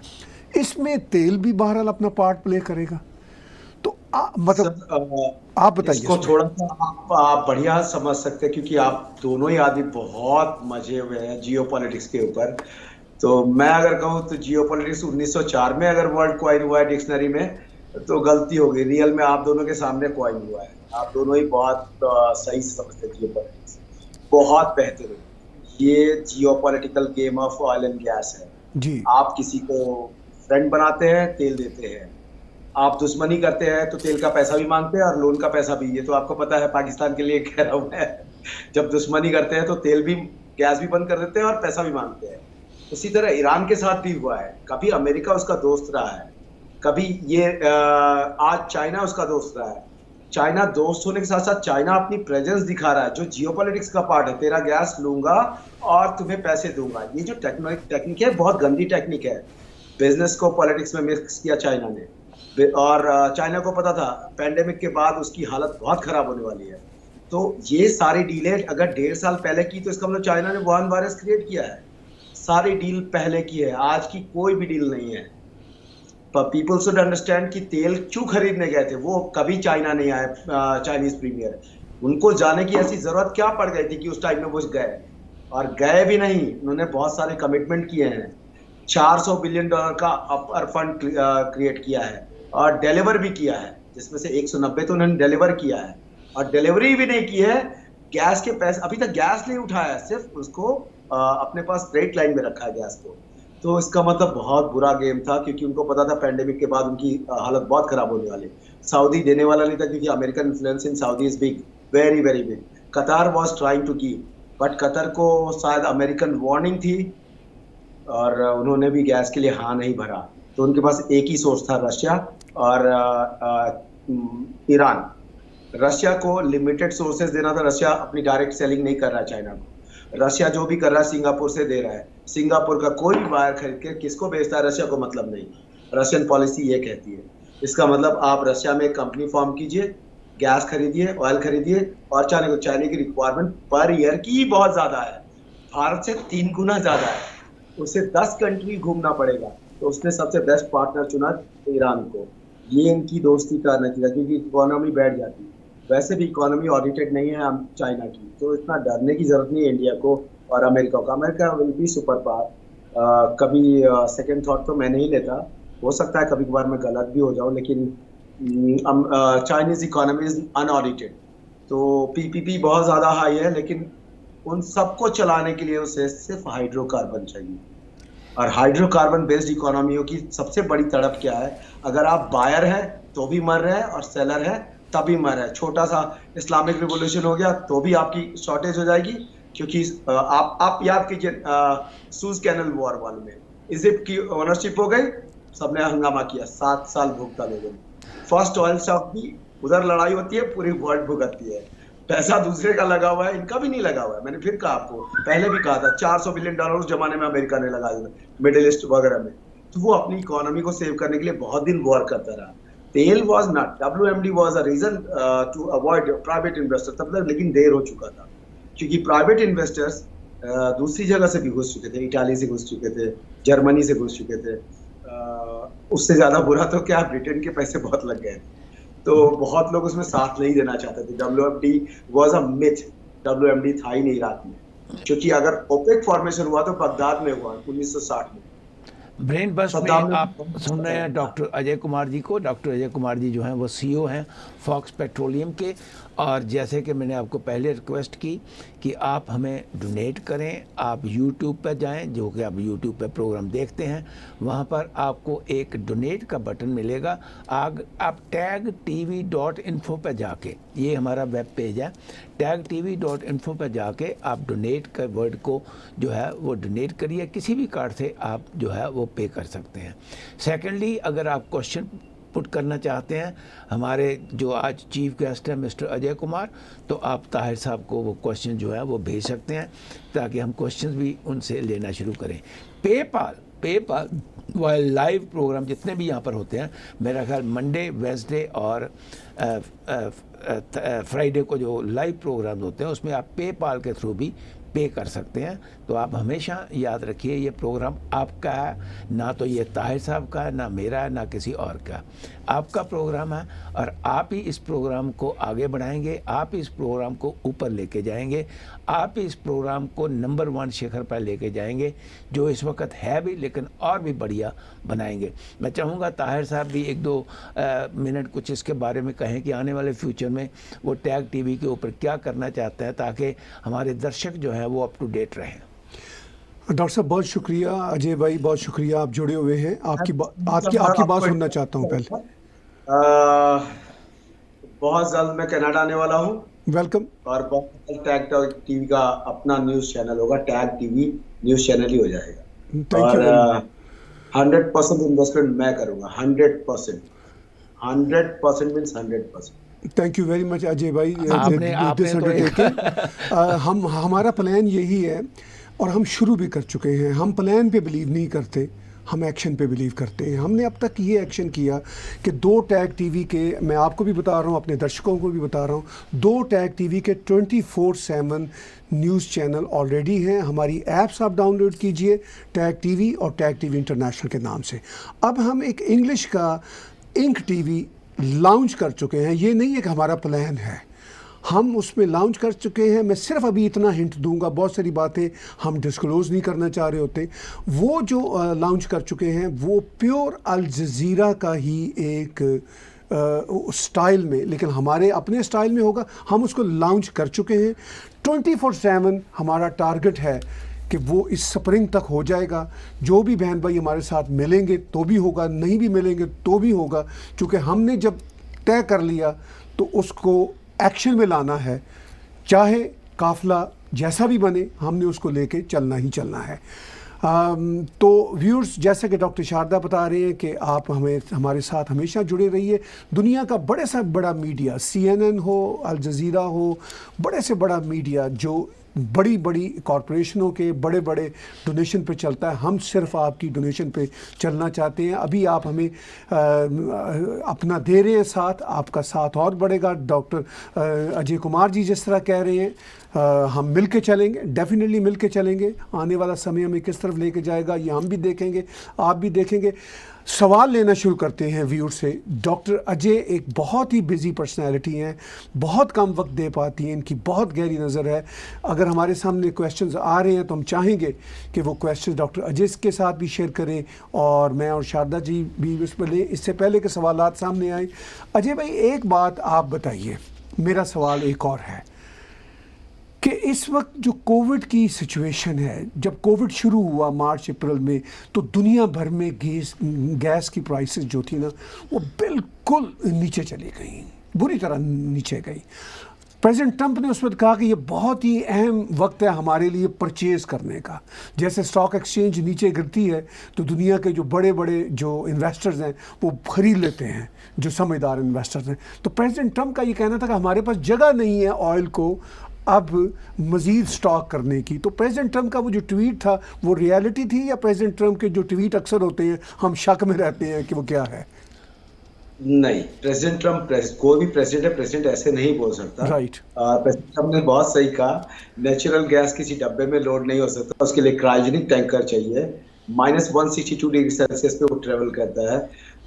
इसमें तेल भी बहरहाल अपना पार्ट प्ले करेगा। तो मतलब आप बताइए। इसको थोड़ा सा आप बढ़िया समझ सकते हैं, क्योंकि आप दोनों ही आदमी बहुत मजे हुए हैं जियोपॉलिटिक्स के ऊपर। तो मैं अगर कहूँ तो जियोपॉलिटिक्स 1904 में अगर वर्ड कॉइन हुआ है डिक्शनरी में, तो गलती हो गई। रियल में आप दोनों के सामने कॉइन हुआ है। आप दोनों ही बहुत सही से समझते हैं जियोपॉलिटिक्स, बहुत बेहतरीन। ये geopolitical game of oil and gas है जी। आप किसी को फ्रेंड बनाते हैं, तेल देते हैं। आप दुश्मनी करते हैं तो तेल का पैसा भी मांगते हैं और लोन का पैसा भी। ये तो आपको पता है, पाकिस्तान के लिए कह रहा हूं मैं। जब दुश्मनी करते हैं तो तेल भी, गैस भी बंद कर देते हैं और पैसा भी मांगते हैं। उसी तरह ईरान के साथ भी हुआ है। कभी अमेरिका उसका दोस्त रहा है, कभी ये आज चाइना उसका दोस्त रहा है। चाइना दोस्त होने के साथ साथ चाइना अपनी प्रेजेंस दिखा रहा है, जो जियोपॉलिटिक्स का पार्ट है। तेरा गैस लूंगा और तुम्हें पैसे दूंगा। ये जो टेक्निक है, बहुत गंदी टेक्निक है। बिजनेस को पॉलिटिक्स में मिक्स किया चाइना ने। और चाइना को पता था पैंडेमिक के बाद उसकी हालत बहुत खराब होने वाली है। तो ये सारी डीलें अगर 1.5 साल पहले की, तो इसका मतलब चाइना ने वुहान वायरस क्रिएट किया है। सारी डील पहले की है, आज की कोई भी डील नहीं है। पीपल शुड अंडरस्टैंड कि तेल क्यों खरीदने गए थे वो। कभी चाइना नहीं आए, चाइनीज प्रीमियर। उनको जाने की ऐसी जरूरत क्या पड़ गई थी कि उस टाइम में वो गए, और गए भी नहीं। उन्होंने बहुत सारे कमिटमेंट किए हैं। $400 बिलियन का अपर फंड क्रिएट किया है और डिलीवर भी किया है, जिसमें से 190 तो उन्होंने डिलीवर किया है। और डिलीवरी भी नहीं की है। गैस के पैसे, अभी तक गैस नहीं उठाया है, सिर्फ उसको अपने पास क्रेडिट लाइन में रखा है गैस को। तो इसका मतलब बहुत बुरा गेम था, क्योंकि उनको पता था पैंडेमिक के बाद उनकी हालत बहुत खराब होने वाली। सऊदी देने वाला नहीं था, क्योंकि American influence in Saudi is big, very very big. Qatar was trying to give, but Qatar को शायद अमेरिकन वार्निंग थी और उन्होंने भी गैस के लिए हाँ नहीं भरा। तो उनके पास एक ही सोर्स था, रशिया और ईरान। रशिया को लिमिटेड सोर्सेज देना था। रशिया अपनी डायरेक्ट सेलिंग नहीं कर रहा है चाइना को। रशिया जो भी कर रहा है सिंगापुर से दे रहा है। सिंगापुर का कोई भी वायर खरीद के किसको बेचता है, रशिया को मतलब नहीं। रशियन पॉलिसी ये कहती है। इसका मतलब आप रशिया में एक कंपनी फॉर्म कीजिए, गैस खरीदिए, ऑयल खरीदिए, और चाइना की रिक्वायरमेंट पर ईयर की बहुत ज्यादा है, भारत से 3 गुना ज्यादा है। उसे 10 कंट्री घूमना पड़ेगा। तो उसने सबसे बेस्ट पार्टनर चुना ईरान को। ये इनकी दोस्ती का नतीजा, क्योंकि इकोनॉमी बैठ जाती है। वैसे भी इकोनॉमी ऑडिटेड नहीं है चाइना की, तो इतना डरने की जरूरत नहीं है इंडिया को और अमेरिका को। America will be super power. कभी सेकंड थॉट तो मैं नहीं लेता, हो सकता है कभी कभार मैं गलत भी हो जाऊं, लेकिन चाइनीज इकोनॉमी इज अनऑडिटेड। तो पीपीपी बहुत ज्यादा हाई है, लेकिन उन सबको चलाने के लिए उसे सिर्फ हाइड्रोकार्बन चाहिए। और हाइड्रोकार्बन बेस्ड इकोनॉमियों की सबसे बड़ी तड़प क्या है, अगर आप बायर हैं तो भी मर रहे हैं और सेलर है तभी मर रहे हैं। छोटा सा इस्लामिक रिवोल्यूशन हो गया तो भी आपकी शॉर्टेज हो जाएगी, क्योंकि आप याद कीजिए सूज कैनल वॉर वाले में इजिप्ट की ओनरशिप हो गई, सबने हंगामा किया, 7 साल भुगता लोगों ने। फर्स्ट ऑयल शॉक भी, उधर लड़ाई होती है, पूरी वर्ल्ड भुगतती है। पैसा दूसरे का लगा हुआ है, इनका भी नहीं लगा हुआ है। मैंने फिर कहा, आपको पहले भी कहा था, $400 बिलियन उस जमाने में अमेरिका ने लगा दिया मिडिल ईस्ट वगैरह में। तो वो अपनी इकोनॉमी को सेव करने के लिए बहुत दिन वॉर करता रहा। तेल was not, WMD was a reason to avoid private investor तब तक, लेकिन देर हो चुका था, क्योंकि प्राइवेट इन्वेस्टर्स दूसरी जगह से भी घुस चुके थे। इटाली से घुस चुके थे, जर्मनी से घुस चुके थे। उससे ज्यादा बुरा तो क्या, ब्रिटेन के पैसे बहुत लग गए थे। तो बहुत लोग उसमें साथ नहीं देना चाहते थे। WMD was a myth, WMD था ही नहीं इराक में, क्योंकि अगर ओपेक फॉर्मेशन हुआ तो बगदाद में हुआ 1960 में। ब्रेन बस में आप सुन रहे हैं डॉक्टर अजय कुमार जी को। डॉक्टर अजय कुमार जी जो हैं वो CEO हैं फॉक्स पेट्रोलियम के। और जैसे कि मैंने आपको पहले रिक्वेस्ट की कि आप हमें डोनेट करें, आप YouTube पर जाएं, जो कि आप YouTube पर प्रोग्राम देखते हैं, वहाँ पर आपको एक डोनेट का बटन मिलेगा। आप tagtv.info पर जाके, ये हमारा वेब पेज है, tagtv.info पर जाके आप डोनेट का वर्ड को जो है वो डोनेट करिए। किसी भी कार्ड से आप जो है वो पे कर सकते हैं। सेकेंडली, अगर आप क्वेश्चन पुट करना चाहते हैं, हमारे जो आज चीफ गेस्ट हैं मिस्टर अजय कुमार, तो आप ताहिर साहब को वो क्वेश्चन जो है वो भेज सकते हैं, ताकि हम क्वेश्चन भी उनसे लेना शुरू करें। पेपाल वाइल लाइव प्रोग्राम जितने भी यहाँ पर होते हैं, मेरा ख्याल मंडे, वेडनेसडे और फ्राइडे को जो लाइव प्रोग्राम होते हैं, उसमें आप पेपाल के थ्रू भी पे कर सकते हैं। तो आप हमेशा याद रखिए ये प्रोग्राम आपका है, ना तो ये ताहिर साहब का है, ना मेरा है, ना किसी और का। आपका प्रोग्राम है और आप ही इस प्रोग्राम को आगे बढ़ाएंगे, आप इस प्रोग्राम को ऊपर लेके जाएंगे, आप इस प्रोग्राम को नंबर 1 शिखर पर लेके जाएंगे, जो इस वक्त है भी, लेकिन और भी बढ़िया बनाएंगे। मैं चाहूँगा ताहिर साहब भी 1-2 मिनट कुछ इसके बारे में कहें कि आने वाले फ्यूचर में वो टैग टीवी के ऊपर क्या करना चाहते हैं, ताकि हमारे दर्शक जो हैं वो अप टू डेट रहें। डॉक्टर साहब बहुत शुक्रिया, अजय भाई बहुत शुक्रिया, आप जुड़े हुए हैं। आपकी बात सुनना चाहता हूँ पहले। बहुत जल्द मैं कनाडा आने वाला हूँ। वेलकम। और बहुत जल्द टैग टीवी का अपना न्यूज़ चैनल होगा, टैग टीवी न्यूज़ चैनल ही हो जाएगा। और 100% इन्वेस्टमेंट मैं करूँगा, 100%। 100% means 100%। Thank you very much Ajay भाई। हम हमारा प्लान यही है और हम शुरू भी कर चुके हैं। हम प्लान पे बिलीव नहीं करते, हम एक्शन पे बिलीव करते हैं। हमने अब तक ये एक्शन किया कि 2 टैग टीवी के, मैं आपको भी बता रहा हूँ, अपने दर्शकों को भी बता रहा हूँ, 2 टैग टीवी के 24/7 न्यूज़ चैनल ऑलरेडी हैं। हमारी ऐप्स आप डाउनलोड कीजिए, टैग टीवी और टैग टीवी इंटरनेशनल के नाम से। अब हम एक इंग्लिश का इंक टीवी लॉन्च कर चुके हैं। ये नहीं है कि हमारा प्लान है, हम उसमें लॉन्च कर चुके हैं। मैं सिर्फ अभी इतना हिंट दूंगा, बहुत सारी बातें हम डिस्क्लोज़ नहीं करना चाह रहे होते। वो जो लॉन्च कर चुके हैं वो प्योर अल जज़ीरा का ही एक स्टाइल में, लेकिन हमारे अपने स्टाइल में होगा। हम उसको लॉन्च कर चुके हैं। 24/7 हमारा टारगेट है कि वो इस स्प्रिंग तक हो जाएगा। जो भी बहन भाई हमारे साथ मिलेंगे तो भी होगा, नहीं भी मिलेंगे तो भी होगा, क्योंकि हमने जब तय कर लिया तो उसको एक्शन में लाना है। चाहे काफ़िला जैसा भी बने, हमने उसको लेके चलना ही चलना है। तो व्यूअर्स, जैसा कि डॉक्टर शारदा बता रहे हैं कि आप हमारे साथ हमेशा जुड़े रहिए। दुनिया का बड़े से बड़ा मीडिया, CNN हो, अल जज़ीरा हो, बड़े से बड़ा मीडिया जो बड़ी बड़ी कॉरपोरेशनों के बड़े बड़े डोनेशन पे चलता है, हम सिर्फ आपकी डोनेशन पे चलना चाहते हैं। अभी आप हमें अपना दे रहे हैं साथ, आपका साथ और बढ़ेगा। डॉक्टर अजय कुमार जी जिस तरह कह रहे हैं, हम मिल के चलेंगे, डेफिनेटली मिल के चलेंगे। आने वाला समय हमें किस तरफ लेके जाएगा ये हम भी देखेंगे, आप भी देखेंगे। सवाल लेना शुरू करते हैं व्यूअर से। डॉक्टर अजय एक बहुत ही बिजी पर्सनैलिटी हैं, बहुत कम वक्त दे पाती हैं, इनकी बहुत गहरी नज़र है। अगर हमारे सामने क्वेश्चंस आ रहे हैं तो हम चाहेंगे कि वो क्वेश्चंस डॉक्टर अजय के साथ भी शेयर करें और मैं और शारदा जी भी उस पर लें। इससे पहले के सवालात सामने आए, अजय भाई एक बात आप बताइए, मेरा सवाल एक और है कि इस वक्त जो कोविड की सिचुएशन है, जब कोविड शुरू हुआ मार्च अप्रैल में, तो दुनिया भर में गैस की प्राइसेस जो थी ना, वो बिल्कुल नीचे चली गई, बुरी तरह नीचे गई। प्रेसिडेंट ट्रंप ने उस वक्त कहा कि ये बहुत ही अहम वक्त है हमारे लिए परचेज़ करने का। जैसे स्टॉक एक्सचेंज नीचे गिरती है तो दुनिया के जो बड़े बड़े जो इन्वेस्टर्स हैं वो ख़रीद लेते हैं, जो समझदार इन्वेस्टर्स हैं। तो प्रेसिडेंट ट्रंप का ये कहना था कि हमारे पास जगह नहीं है ऑयल को अब मज़ीद स्टॉक करने की। तो प्रेसिडेंट ट्रंप का वो जो ट्वीट था वो रियलिटी थी, या प्रेसिडेंट ट्रंप के जो ट्वीट अक्सर होते हैं हम शक में रहते हैं कि वो क्या है? नहीं, प्रेसिडेंट ट्रंप कोई भी प्रेसिडेंट है, प्रेसिडेंट ऐसे नहीं बोल सकता। राइट। प्रेसिडेंट ट्रंप ने बहुत सही कहा, नेचुरल गैस किसी डब्बे में लोड नहीं हो सकता, उसके लिए क्रायोजेनिक टैंकर चाहिए। -162 डिग्री सेल्सियस पे वो ट्रेवल करता है,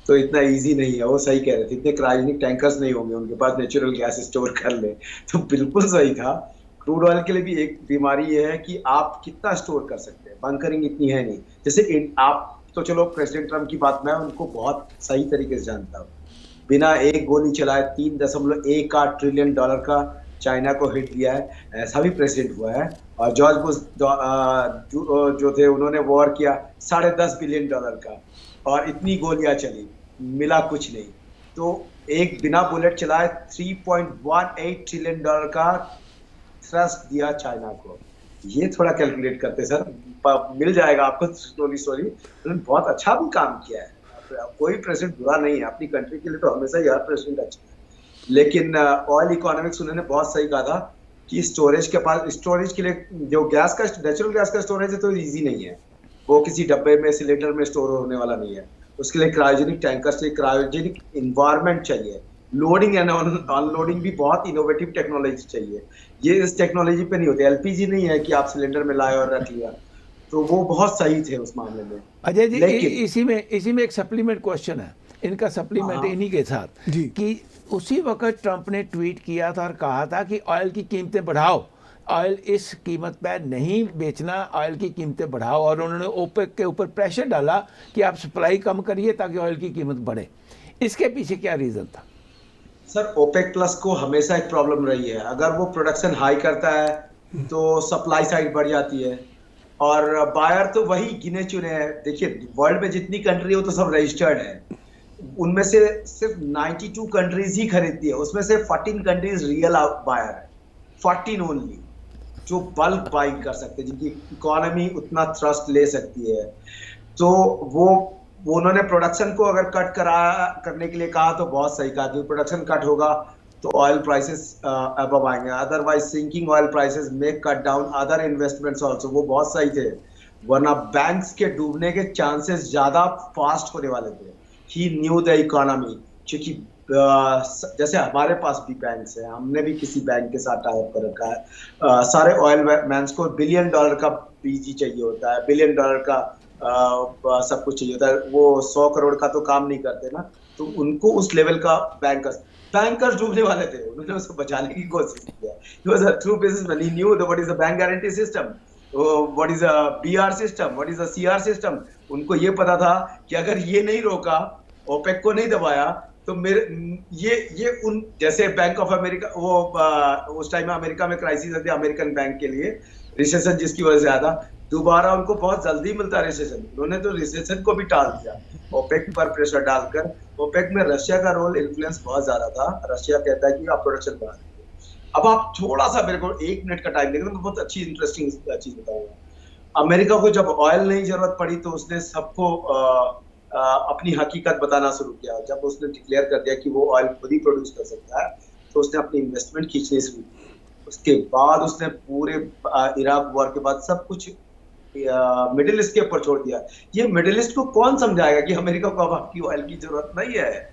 तो इतना इजी नहीं है। वो सही कह रहे थे, इतने क्रायोजेनिक टैंकर्स नहीं होंगे उनके पास नेचुरल गैस स्टोर कर ले। तो बिल्कुल सही था। क्रूड ऑयल के लिए भी एक बीमारी ये है कि आप कितना स्टोर कर सकते हैं, बंकरिंग इतनी है नहीं। जैसे आप तो चलो प्रेसिडेंट ट्रंप की बात मैं उनको बहुत सही तरीके से जानता हूँ। बिना एक गोली चलाए $3.18 ट्रिलियन का चाइना को हिट दिया है, ऐसा भी प्रेसिडेंट हुआ है। और जॉर्ज बुश जो थे उन्होंने वॉर किया $10.5 बिलियन का, और इतनी गोलियां चली, मिला कुछ नहीं। तो एक बिना बुलेट चलाए $3.18 ट्रिलियन का थ्रस्ट दिया चाइना को। ये थोड़ा कैलकुलेट करते सर, मिल जाएगा आपको स्टोरी। उन्होंने बहुत अच्छा भी काम किया है, कोई प्रेसिडेंट बुरा नहीं है, अपनी कंट्री के लिए तो हमेशा ही हर प्रेसिडेंट अच्छा है। लेकिन ऑयल इकोनॉमिक्स उन्होंने बहुत सही कहा था कि स्टोरेज के लिए जो गैस का नेचुरल गैस का स्टोरेज है तो इजी नहीं है, वो किसी डब्बे में सिलेंडर में स्टोर होने वाला नहीं है। उसके लिए क्रायोजेनिक टैंकर चाहिए, क्रायोजेनिक इन्वायरमेंट चाहिए, लोडिंग एंड अनलोडिंग भी बहुत इनोवेटिव टेक्नोलॉजी चाहिए। ये इस टेक्नोलॉजी पे नहीं होती। एलपीजी नहीं है कि आप सिलेंडर में लाए और रख लिया। तो वो बहुत सही थे उस मामले में। अजय जी, लेकिन इसी में एक सप्लीमेंट क्वेश्चन है, इनका सप्लीमेंट हाँ। इन्हीं के साथ जी। कि उसी वक्त ट्रंप ने ट्वीट किया था और कहा था कि ऑयल की कीमतें बढ़ाओ, ऑयल इस कीमत पर नहीं बेचना, ऑयल की कीमतें बढ़ाओ, और उन्होंने ओपेक के ऊपर प्रेशर डाला कि आप सप्लाई कम करिए ताकि ऑयल की कीमत बढ़े। इसके पीछे क्या रीज़न था? सर, ओपेक प्लस को हमेशा एक प्रॉब्लम रही है, अगर वो प्रोडक्शन हाई करता है तो सप्लाई साइड बढ़ जाती है, और बायर तो वही गिने चुने हैं। देखिए, वर्ल्ड में जितनी कंट्री है वो तो सब रजिस्टर्ड है, उनमें से सिर्फ 92 कंट्रीज ही खरीदती है, उसमें से 14 कंट्रीज रियल बायर है, 14 ओनली, जो बल्क बाइंग कर सकते हैं, जिनकी इकोनॉमी उतना थ्रस्ट ले सकती है। तो वो उन्होंने प्रोडक्शन को अगर कट करने के लिए कहा तो बहुत सही कहा, क्योंकि प्रोडक्शन कट होगा तो ऑयल प्राइसेस अबव आएंगे, अदरवाइज सिंकिंग ऑयल प्राइसेस में cut down other investments also. वो बहुत सही थे, वरना बैंक्स के डूबने के चांसेस ज्यादा फास्ट होने वाले थे। ही न्यू द इकोनॉमी, क्योंकि जैसे हमारे पास भी बैंक्स हैं, हमने भी किसी बैंक के साथ टाई अप कर रखा है। सारे ऑयल मैन्स को $1 बिलियन का बीजी चाहिए होता है, $1 बिलियन का सब कुछ चाहिए होता है। वो 100 करोड़ का तो काम नहीं करते ना, तो उनको उस लेवल का बैंकर्स डूबने वाले थे, उन्होंने उसको बचाने की कोशिश किया। He was a true businessman. He knew what is a bank guarantee system, what is a BR system, what is a CR system. उनको ये पता था कि अगर ये नहीं रोका, ओपेक को नहीं दबाया, तो ये उन जैसे बैंक ऑफ अमेरिका, वो उस टाइम में अमेरिका में क्राइसिस आती है अमेरिकन बैंक के लिए, रिसेशन जिसकी वजह से आया था, दोबारा उनको बहुत जल्दी मिलता रिसेशन। उन्होंने तो रिसेशन को भी टाल दिया ओपेक पर प्रेशर डालकर। ओपेक में रशिया का रोल इन्फ्लुएंस बहुत ज्यादा था। रशिया कहता है कि आप प्रोडक्शन बढ़ा दीजिए। अब आप थोड़ा सा मेरे को 1 मिनट का टाइम देंगे तो बहुत अच्छी इंटरेस्टिंग चीज बताऊंगा। अमेरिका को जब ऑयल नहीं जरूरत पड़ी तो उसने सबको अपनी हकीकत बताना शुरू किया। जब उसने डिक्लेयर कर दिया कि वो ऑयल खुद ही प्रोड्यूस कर सकता है, तो उसने अपनी इन्वेस्टमेंट खींचनी शुरू की। उसके बाद उसने पूरे इराक वॉर के बाद सब कुछ मिडिल ईस्ट के ऊपर छोड़ दिया। ये मिडिल ईस्ट को कौन समझाएगा कि अमेरिका को अब आपकी ऑयल की जरूरत नहीं है।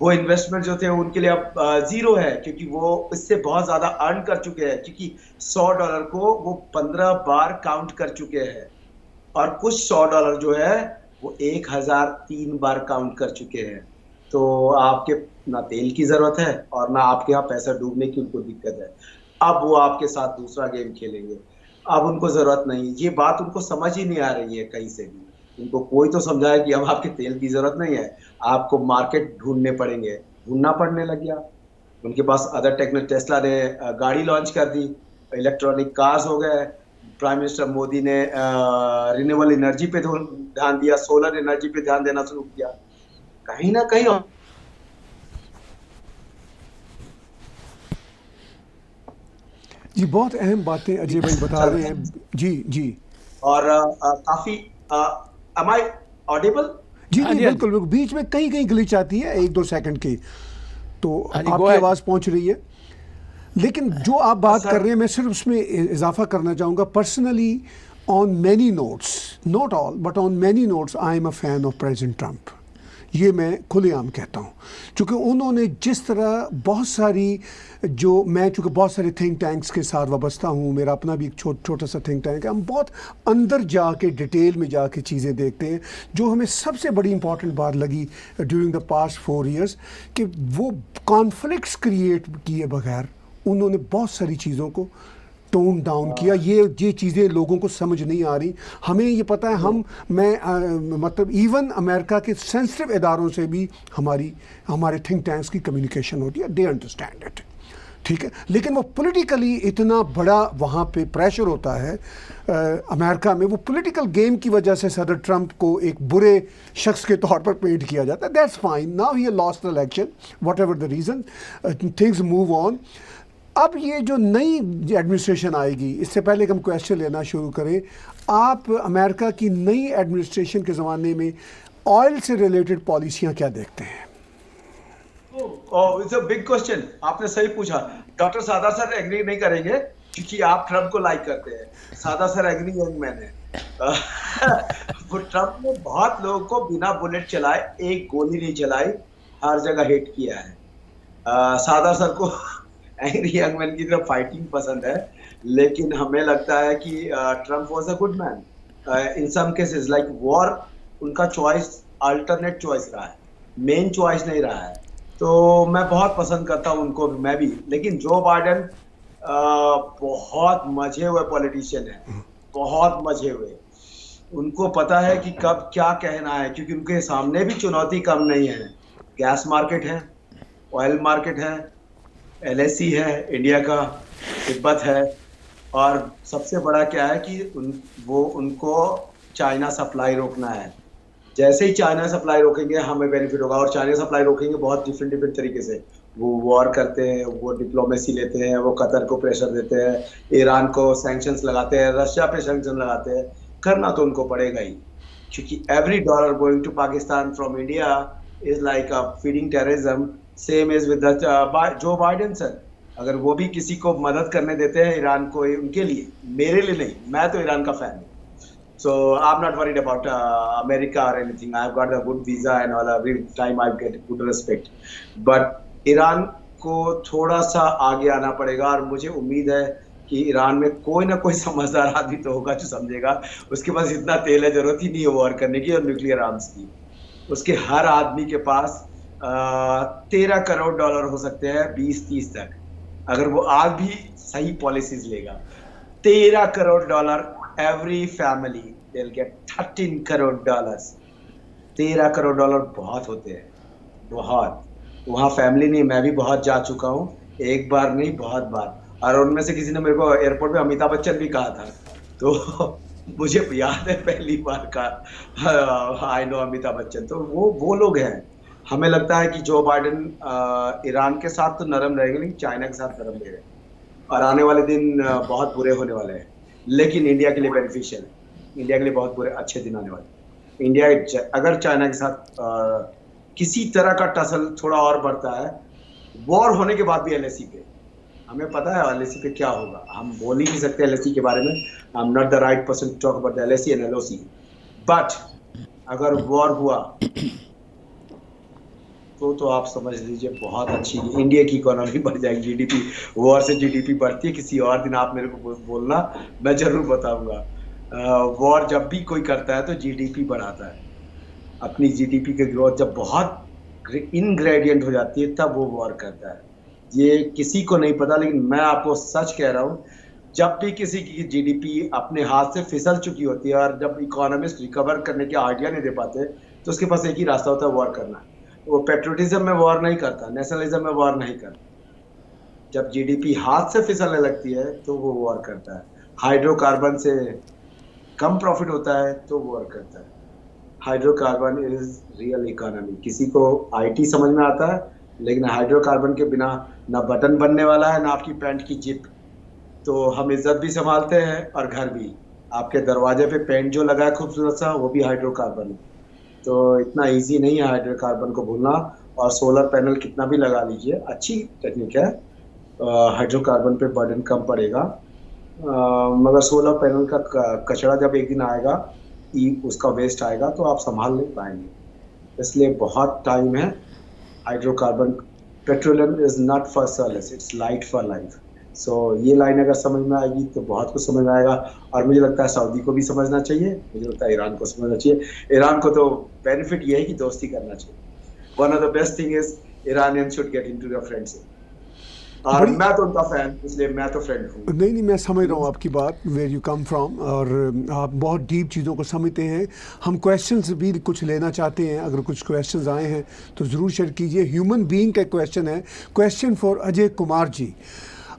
वो इन्वेस्टमेंट जो थे उनके लिए अब जीरो है, क्योंकि वो इससे बहुत ज्यादा अर्न कर चुके हैं, क्योंकि $100 को वो 15 बार काउंट कर चुके हैं, और कुछ $100 जो है वो 1003 बार काउंट कर चुके हैं। तो आपके ना तेल की जरूरत है और ना आपके यहाँ पैसा डूबने की उनको दिक्कत है। अब वो आपके साथ दूसरा गेम खेलेंगे, अब उनको जरूरत नहीं। ये बात उनको समझ ही नहीं आ रही है कहीं से भी। उनको कोई तो समझाए कि अब आपके तेल की जरूरत नहीं है, आपको मार्केट ढूंढने पड़ेंगे। ढूंढना पड़ने लग गया उनके पास। अदर टेक्निक, टेस्ला ने गाड़ी लॉन्च कर दी, इलेक्ट्रॉनिक कार्स हो गए। प्राइम मिनिस्टर मोदी ने रिन्यूएबल एनर्जी पे ध्यान दिया, सोलर एनर्जी पे ध्यान देना शुरू किया। कहीं ना कहीं जी बहुत अहम बातें अजय भाई बता रहे हैं। जी जी। और काफी am I audible? जी जी बिल्कुल बिल्कुल। बीच में कहीं कहीं ग्लिच आती है 1-2 सेकंड की, तो आपकी आवाज़ पहुंच रही है। लेकिन जो आप बात कर रहे हैं, मैं सिर्फ उसमें इजाफा करना चाहूँगा। Personally on many notes, not all but on many notes, I am a fan of president Trump. ये मैं खुलेआम कहता हूँ, क्योंकि उन्होंने जिस तरह बहुत सारी मैं चूँकि बहुत सारे थिंक टैंक्स के साथ वाबस्ता हूँ, मेरा अपना भी एक छोटा सा थिंक टैंक है, हम बहुत अंदर जाके डिटेल में जाके चीज़ें देखते हैं। जो हमें सबसे बड़ी इंपॉर्टेंट बात लगी ड्यूरिंग द पास्ट 4 years कि वो कॉन्फ्लिक्ट्स क्रिएट किए बगैर उन्होंने बहुत सारी चीज़ों को टोन डाउन किया। ये चीज़ें लोगों को समझ नहीं आ रही। हमें ये पता है, मतलब इवन अमेरिका के सेंसिटिव इदारों से भी हमारे थिंक टैंक्स की कम्युनिकेशन होती है, दे अंडरस्टैंड इट, ठीक है। लेकिन वो पॉलिटिकली इतना बड़ा वहाँ पे प्रेशर होता है अमेरिका में, वो पॉलिटिकल गेम की वजह से सदर ट्रंप को एक बुरे शख्स के तौर पर पेंट किया जाता है। That's fine, now he lost the election, what ever the reason, things move on. अब ये जो नई एडमिनिस्ट्रेशन आएगी, इससे पहले कि हम क्वेश्चन लेना शुरू करें, आप अमेरिका की नई एडमिनिस्ट्रेशन के ज़माने में ऑयल से रिलेटेड पॉलिसियाँ क्या देखते हैं? इट्स अ बिग क्वेश्चन, आपने सही पूछा। डॉक्टर सादा सर एग्री नहीं करेंगे क्योंकि आप ट्रंप को लाइक करते हैं। सादा सर एग्री यंग मैन है। वो ट्रंप ने बहुत लोगों को बिना बुलेट चलाए, एक गोली नहीं चलाई, हर जगह हिट किया है। सादा सर को एंग्री यंग मैन की तरफ फाइटिंग पसंद है, लेकिन हमें लगता है कि Trump was a good man in some cases. Like war उनका चॉइस अल्टरनेट चॉइस रहा है, मेन चॉइस नहीं रहा है। तो मैं बहुत पसंद करता हूँ उनको भी, मैं भी। लेकिन जो बाइडेन बहुत मजे हुए पॉलिटिशियन है, बहुत मजे हुए। उनको पता है कि कब क्या कहना है, क्योंकि उनके सामने भी चुनौती कम नहीं है। गैस मार्केट है, ऑयल मार्केट है, एलएसी है इंडिया का, तिब्बत है, और सबसे बड़ा क्या है कि उनको चाइना सप्लाई रोकना है। जैसे ही चाइना सप्लाई रोकेंगे हमें बेनिफिट होगा, और चाइना सप्लाई रोकेंगे बहुत डिफरेंट डिफरेंट तरीके से। वो वॉर करते हैं, वो डिप्लोमेसी लेते हैं, वो कतर को प्रेशर देते हैं, ईरान को सैंक्शंस लगाते हैं, रशिया पे सैंक्शन लगाते हैं। करना तो उनको पड़ेगा ही, क्योंकि every dollar going to Pakistan from India is like a feeding terrorism. Same is with Joe Biden sir, अगर वो भी किसी को मदद करने देते हैं ईरान को, उनके लिए, मेरे लिए नहीं, मैं तो ईरान का फैन हूँ। So I'm not worried about America or anything. I've got a good visa and all. Every time I get good respect. But Iran को थोड़ा सा आगे आना पड़ेगा, और मुझे उम्मीद है कि ईरान में कोई ना कोई समझदार आदमी तो होगा जो समझेगा उसके पास इतना तेल है, जरूरत ही नहीं है वॉर करने की और न्यूक्लियर आर्म्स की। उसके हर आदमी के पास 13 करोड़ डॉलर हो सकते हैं 20-30 तक, अगर वो आज भी सही पॉलिसीज लेगा। 13 crore dollar, every family they'll get 13 crore dollars. 13 crore dollar बहुत होते हैं, बहुत। वहाँ फैमिली नहीं, मैं भी बहुत जा चुका हूँ, एक बार नहीं बहुत बार। और उनमें से किसी ने मेरे को एयरपोर्ट पे अमिताभ बच्चन भी कहा था, तो मुझे याद है पहली बार का आई नो अमिताभ बच्चन। तो वो लोग हैं। हमें लगता है कि जो बाइडेन ईरान के साथ तो नरम रहेंगे, लेकिन चाइना के साथ नरम नहीं रहेंगे, और आने वाले दिन बहुत बुरे होने वाले हैं। लेकिन इंडिया के लिए बेनिफिशियल है, इंडिया के लिए बहुत बुरे अच्छे दिन आने वाले। इंडिया अगर चाइना के साथ किसी तरह का टसल थोड़ा और बढ़ता है, वॉर होने के बाद भी एलएसी पे, हमें पता है एलएसी पे क्या होगा। हम बोल ही नहीं सकते एलएसी के बारे में, I am not the right person to talk about the LAC and LOC. But अगर वॉर हुआ तो आप समझ लीजिए बहुत अच्छी इंडिया की इकोनॉमी बढ़ जाएगी, जीडीपी। वॉर से जीडीपी बढ़ती है, किसी और दिन आप मेरे को बोलना, मैं जरूर बताऊंगा। वॉर जब भी कोई करता है तो जीडीपी बढ़ाता है। अपनी जीडीपी की ग्रोथ जब बहुत इनग्रेडिएंट हो जाती है तब वो वॉर करता है। ये किसी को नहीं पता, लेकिन मैं आपको सच कह रहा हूँ, जब भी किसी की जीडीपी अपने हाथ से फिसल चुकी होती है और जब इकोनॉमिस्ट रिकवर करने के आइडिया नहीं दे पाते, तो उसके पास एक ही रास्ता होता है, वॉर करना। वो पेट्रोटिज्म में वॉर नहीं करता, नेशनलिज्म में वॉर नहीं करता। जब जीडीपी हाथ से फिसलने लगती है तो वो वॉर करता है। हाइड्रोकार्बन से कम प्रॉफिट होता है तो वॉर करता है। Hydrocarbon is real economy. किसी को आईटी समझ में आता है, लेकिन हाइड्रोकार्बन के बिना ना बटन बनने वाला है, ना आपकी पैंट की जिप। तो हम इज्जत भी संभालते हैं और घर भी। आपके दरवाजे पे पेंट जो लगा है खूबसूरत सा, वो भी हाइड्रोकार्बन है। तो इतना इजी नहीं है हाइड्रोकार्बन को भूलना। और सोलर पैनल कितना भी लगा लीजिए, अच्छी टेक्निक है, हाइड्रोकार्बन पे बर्डन कम पड़ेगा। मगर सोलर पैनल का कचरा जब एक दिन आएगा, उसका वेस्ट आएगा, तो आप संभाल नहीं पाएंगे। इसलिए बहुत टाइम है। Hydrocarbon, petroleum is not for service, it's light for life. So ये लाइन अगर समझ में आएगी तो बहुत कुछ समझ में आएगा। और मुझे लगता है सऊदी को भी समझना चाहिए, मुझे लगता है ईरान को समझना चाहिए। ईरान को तो बेनिफिट ये है कि दोस्ती करना चाहिए। One of the best thing is Iranian should get into your friendship. और मैं तो उनका फैन, इसलिए मैं तो फ्रेंड हूँ। नहीं, मैं समझ रहा हूँ आपकी बात, वेयर यू कम फ्रॉम, और आप बहुत डीप चीज़ों को समझते हैं। हम क्वेश्चंस भी कुछ लेना चाहते हैं, अगर कुछ क्वेश्चंस आए हैं तो ज़रूर शेयर कीजिए। ह्यूमन बीइंग का क्वेश्चन है, question for Ajay Kumar ji.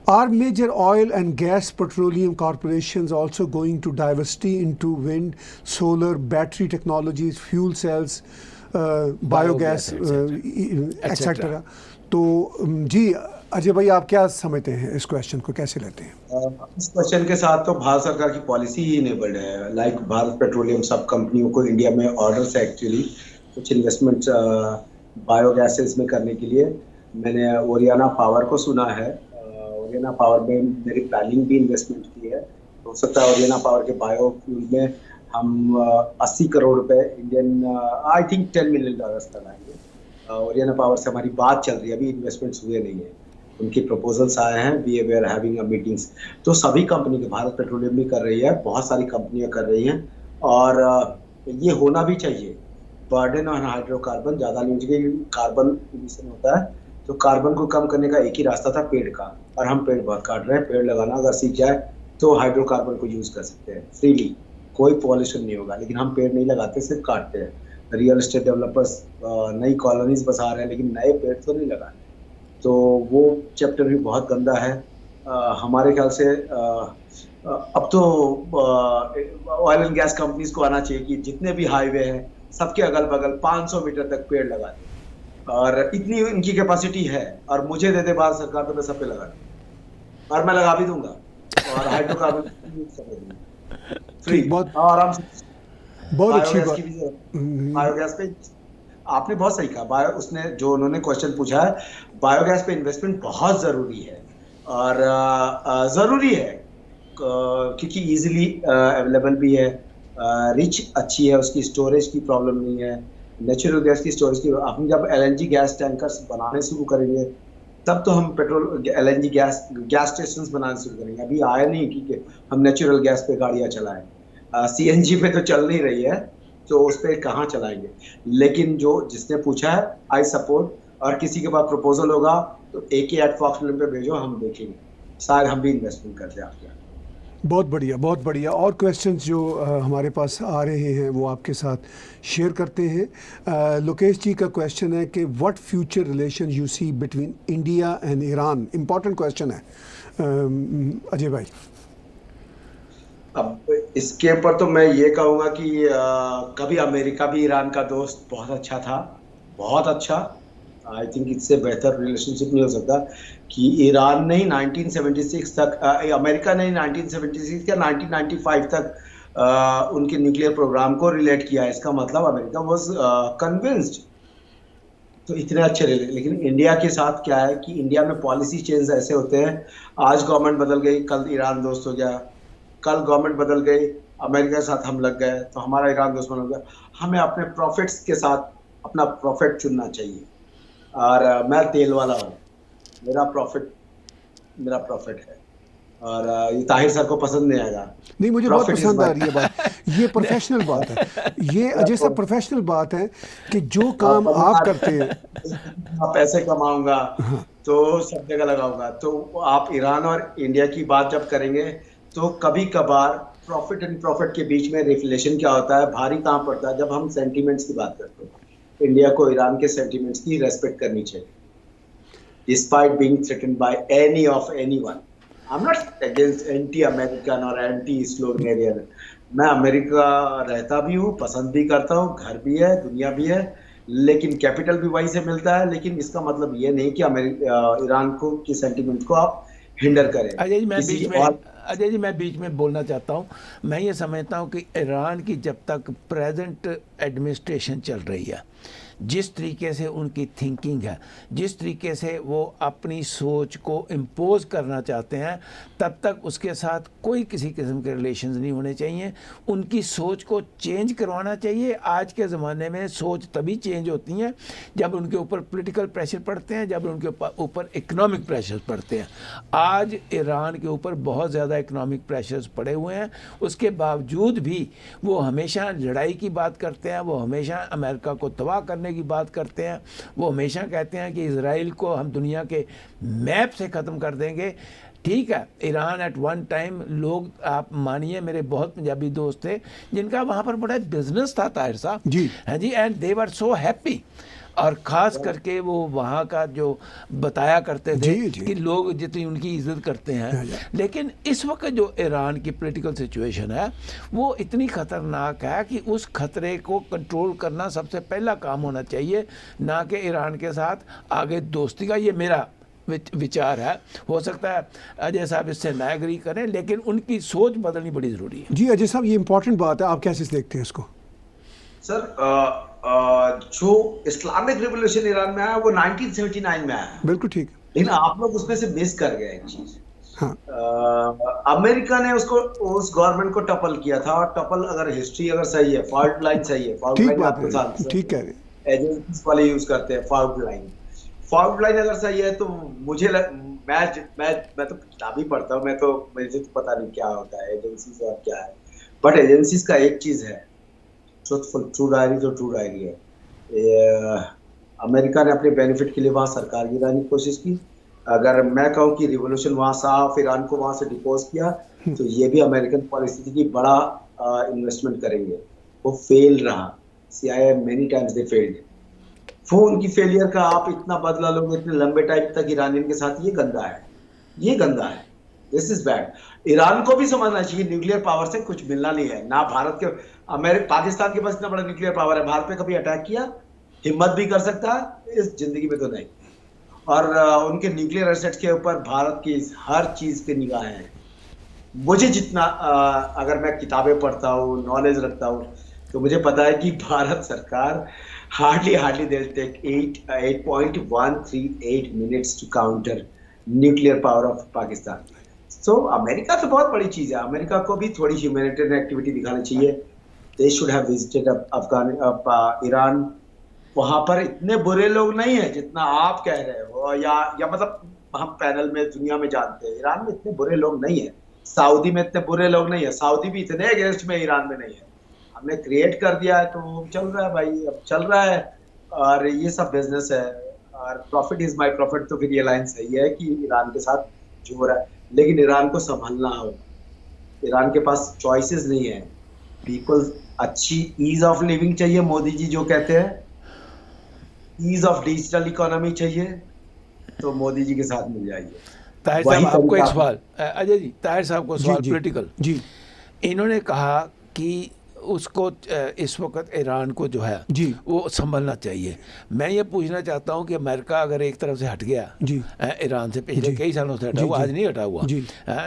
Are major oil and gas petroleum corporations also going to diversity into wind, solar, battery technologies, fuel cells, biogas, etc.? तो जी अजय भाई, आप क्या समझते हैं, इस क्वेश्चन को कैसे लेते हैं? इस क्वेश्चन के साथ तो भारत सरकार की पॉलिसी ही इनेबल्ड है। लाइक भारत पेट्रोलियम सब कंपनियों को इंडिया में ऑर्डर्स है एक्चुअली कुछ इन्वेस्टमेंट बायोगैसेस में करने के लिए। मैंने ओरियाना पावर को सुना है, ओरियाना पावर में मेरी प्लानिंग भी इन्वेस्टमेंट की है। हो सकता है ओरियाना पावर के बायो फ्यूल में हम 80 करोड़ रुपए इंडियन, आई थिंक $10 मिलियन लगाएंगे। ओरियाना पावर से हमारी बात चल रही है, अभी इन्वेस्टमेंट्स हुए नहीं है, उनके प्रपोजल्स आए हैं, we are having a meetings. तो सभी कंपनी के, भारत पेट्रोलियम भी कर रही है, बहुत सारी कंपनियां कर रही हैं, और ये होना भी चाहिए। बर्डन ऑन हाइड्रोकार्बन ज़्यादा नहीं होनी चाहिए, कार्बन इमिशन होता है, तो कार्बन को कम करने का एक ही रास्ता था, पेड़ का, और हम पेड़ बहुत काट रहे हैं। पेड़ लगाना अगर सीख जाए तो हाइड्रोकार्बन को यूज़ कर सकते हैं फ्रीली, कोई पॉल्यूशन नहीं होगा, लेकिन हम पेड़ नहीं लगाते, सिर्फ काटते हैं। रियल एस्टेट डेवलपर्स नई कॉलोनीज बसा रहे हैं, लेकिन नए पेड़ तो नहीं लगा रहे, तो वो चैप्टर भी बहुत गंदा है। हमारे ख्याल से अब तो ऑयल एंड गैस कंपनीज को आना चाहिए कि जितने भी हाईवे हैं सबके अगल बगल 500 मीटर तक पेड़ लगा दें, और इतनी इनकी कैपेसिटी है, और मुझे दे दे भारत सरकार तो मैं सब पे लगा दूंगा, और मैं लगा भी दूंगा, और हाइड्रोकार्बन फ्री बहुत आराम से। बहुत अच्छी बायोगैस बात। की भी, बायोगैस पे आपने बहुत सही कहा, बायो उसने जो उन्होंने क्वेश्चन पूछा है, बायोगैस पे इन्वेस्टमेंट बहुत ज़रूरी है, और ज़रूरी है क्योंकि इजीली अवेलेबल भी है, रिच अच्छी है, उसकी स्टोरेज की प्रॉब्लम नहीं है, नेचुरल गैस की स्टोरेज की। हम जब एलएनजी गैस टैंकर्स बनाने शुरू करेंगे तब तो हम पेट्रोल एलएनजी गैस स्टेशंस बनाने शुरू करेंगे, अभी आया नहीं कि हम नेचुरल गैस पे गाड़ियाँ चलाएं। सीएनजी पे तो चल नहीं रही है, तो उस पर कहाँ चलाएंगे। लेकिन जो जिसने पूछा है, आई सपोर्ट, और किसी के पास प्रपोजल होगा तो AK@foxfilm पे भेजो, हम देखेंगे, शायद हम भी इन्वेस्टमेंट कर दें आपके यहाँ। बहुत बढ़िया, बहुत बढ़िया। और क्वेश्चंस जो हमारे पास आ रहे हैं वो आपके साथ शेयर करते हैं। लोकेश जी का क्वेश्चन है कि what future relation you see between India and Iran. Important question है अजय भाई। अब इसके ऊपर तो मैं ये कहूँगा कि कभी अमेरिका भी ईरान का दोस्त बहुत अच्छा था, बहुत अच्छा। आई थिंक इससे बेहतर रिलेशनशिप नहीं हो सकता कि ईरान ने ही 1976 तक, अमेरिका ने 1976 या 1995 तक उनके न्यूक्लियर प्रोग्राम को रिलेट किया। इसका मतलब अमेरिका वॉज कन्विंस्ड। तो इतने अच्छे रिले, लेकिन इंडिया के साथ क्या है कि इंडिया में पॉलिसी चेंज ऐसे होते हैं, आज गवर्नमेंट बदल गई, कल ईरान दोस्त हो गया, कल गवर्नमेंट बदल गई, अमेरिका के साथ हम लग गए, तो हमारा ईरान दुश्मन हो गया। हमें अपने प्रॉफिट्स के साथ अपना प्रॉफिट चुनना चाहिए, और मैं तेल वाला हूँ, मेरा प्रॉफिट है, और ये ताहिर सर को पसंद नहीं आएगा। नहीं, मुझे बहुत पसंद आ रही है बात, ये प्रोफेशनल बात है, ये अजय साहब प्रोफेशनल बात है कि जो काम आप करते हैं, पैसे कमाऊंगा तो सब जगह लगाऊंगा। तो आप ईरान और इंडिया की बात जब करेंगे तो कभी कभार प्रॉफिट एंड प्रॉफिट के बीच में रिफ्लेशन क्या होता है, भारी कहाँ पड़ता है, जब हम सेंटीमेंट्स की बात करते हैं। इंडिया को ईरान के सेंटीमेंट्स की रेस्पेक्ट करनी चाहिए, despite being threatened by any of anyone. I am not against anti American और एंटी स्लोवेनियन। मैं अमेरिका रहता भी हूँ, पसंद भी करता हूँ, घर भी है, दुनिया भी है, लेकिन कैपिटल भी वहीं से मिलता है। लेकिन इसका मतलब ये नहीं कि ईरान को की सेंटीमेंट को आप हिंडर करें। अजय जी मैं बीच में बोलना चाहता हूँ। मैं ये समझता हूँ कि ईरान की जब तक प्रेजेंट एडमिनिस्ट्रेशन चल रही है, जिस तरीके से उनकी थिंकिंग है, जिस तरीके से वो अपनी सोच को इम्पोज करना चाहते हैं, तब तक उसके साथ कोई किसी किस्म के रिलेशंस नहीं होने चाहिए। उनकी सोच को चेंज करवाना चाहिए। आज के ज़माने में सोच तभी चेंज होती हैं जब उनके ऊपर पॉलिटिकल प्रेशर पड़ते हैं, जब उनके ऊपर इकोनॉमिक प्रेशर पड़ते हैं। आज ईरान के ऊपर बहुत ज़्यादा इकोनॉमिक प्रेशर्स पड़े हुए हैं, उसके बावजूद भी वो हमेशा लड़ाई की बात करते हैं, वो हमेशा अमेरिका को तबाह करने की बात करते हैं, वो हमेशा कहते हैं कि इजराइल को हम दुनिया के मैप से ख़त्म कर देंगे। ठीक है, ईरान एट वन टाइम, लोग आप मानिए, मेरे बहुत पंजाबी दोस्त थे जिनका वहाँ पर बड़ा बिजनेस था ताहिर साहब जी, हाँ जी, and they were so happy. और ख़ास करके वो वहाँ का जो बताया करते थे कि लोग जितनी उनकी इज़्ज़त करते हैं। लेकिन इस वक्त जो ईरान की पॉलिटिकल सिचुएशन है वो इतनी ख़तरनाक है कि उस ख़तरे को कंट्रोल करना सबसे पहला काम होना चाहिए, ना कि ईरान के साथ आगे दोस्ती का। ये मेरा विचार है, हो सकता है अजय साहब इससे ना एग्री करें, लेकिन उनकी सोच बदलनी बड़ी ज़रूरी है। जी अजय साहब, ये इंपॉर्टेंट बात है, आप कैसे देखते हैं इसको? सर जो इस्लामिक रिवॉल्यूशन ईरान में आया वो 1979 में आया, बिल्कुल ठीक, लेकिन आप लोग उसमें से मिस कर गए एक चीज। हाँ। अमेरिका ने उसको, उस गवर्नमेंट को टपल किया था, और टपल अगर हिस्ट्री अगर सही है, फॉल्ट लाइन सही है, फॉल्ट ठीक लाइन बात आपके है, साथ ठीक कह रहे हैं। एजेंसीज वाले यूज करते हैं फॉल्ट लाइन। फॉल्ट लाइन अगर सही है तो मैं तो किताब ही पढ़ता हूँ, मुझे तो पता नहीं क्या होता है एजेंसीज और क्या है। बट एजेंसीज का एक चीज है, ट्रूथफुल, ट्रू डायरी तो ट्रू डायरी है। अमेरिका ने अपने बेनिफिट के लिए वहां सरकार गिराने की कोशिश की। अगर मैं कहूँ कि रिवोल्यूशन वहां साफ ईरान को वहां से डिपोज किया, तो ये भी अमेरिकन पॉलिसी थी कि बड़ा इन्वेस्टमेंट करेंगे, वो फेल रहा। CIA many times they failed. वो उनकी फेलियर का आप इतना बदला लोगे इतने लंबे टाइम तक ईरानियन के साथ, ये गंदा है, ये गंदा है। This is bad. ईरान को भी समझना चाहिए न्यूक्लियर पावर से कुछ मिलना नहीं है ना। भारत के पाकिस्तान के पास इतना बड़ा न्यूक्लियर पावर है, भारत पे कभी अटैक किया? हिम्मत भी कर सकता है इस जिंदगी में तो नहीं। और उनके न्यूक्लियर एसेट्स के ऊपर भारत की हर चीज पे निगाह है। मुझे जितना अगर मैं किताबें पढ़ता हूँ, नॉलेज रखता हूँ, तो मुझे पता है कि भारत सरकार hardly they'll take 8.138 minutes to counter nuclear power of Pakistan. So America तो बहुत बड़ी चीज है, अमेरिका को भी थोड़ी ह्यूमैनिटेरियन एक्टिविटी दिखानी चाहिए। They should have visited Iran. वहां पर इतने बुरे लोग नहीं है जितना आप कह रहे हो, या मतलब हम पैनल में दुनिया में जानते हैं। ईरान में इतने बुरे लोग नहीं है, सऊदी में इतने बुरे लोग नहीं है, सऊदी भी इतने अगेंस्ट में ईरान में नहीं है। हमने क्रिएट कर दिया है तो चल रहा है भाई, अब चल रहा है। और ये सब बिजनेस है, और प्रॉफिट इज माय प्रॉफिट, तो फिर ये लाइन सही है कि ईरान के साथ जो हो रहा है। लेकिन ईरान को संभलना हो, ईरान के पास चॉइसेस नहीं है। पीपल अच्छी ईज ऑफ लिविंग चाहिए, मोदी जी जो कहते हैं ईज ऑफ डिजिटल इकोनॉमी चाहिए, तो मोदी जी के साथ मिल जाइए। ताहिर साहब आपको एक सवाल, अजय जी, ताहिर साहब को सवाल पॉलिटिकल जी। इन्होंने कहा कि उसको इस वक्त ईरान को जो है जी वो संभलना चाहिए। मैं ये पूछना चाहता हूँ कि अमेरिका अगर एक तरफ से हट गया जी ईरान से, पिछले कई सालों से हटा हुआ, आज नहीं हटा हुआ,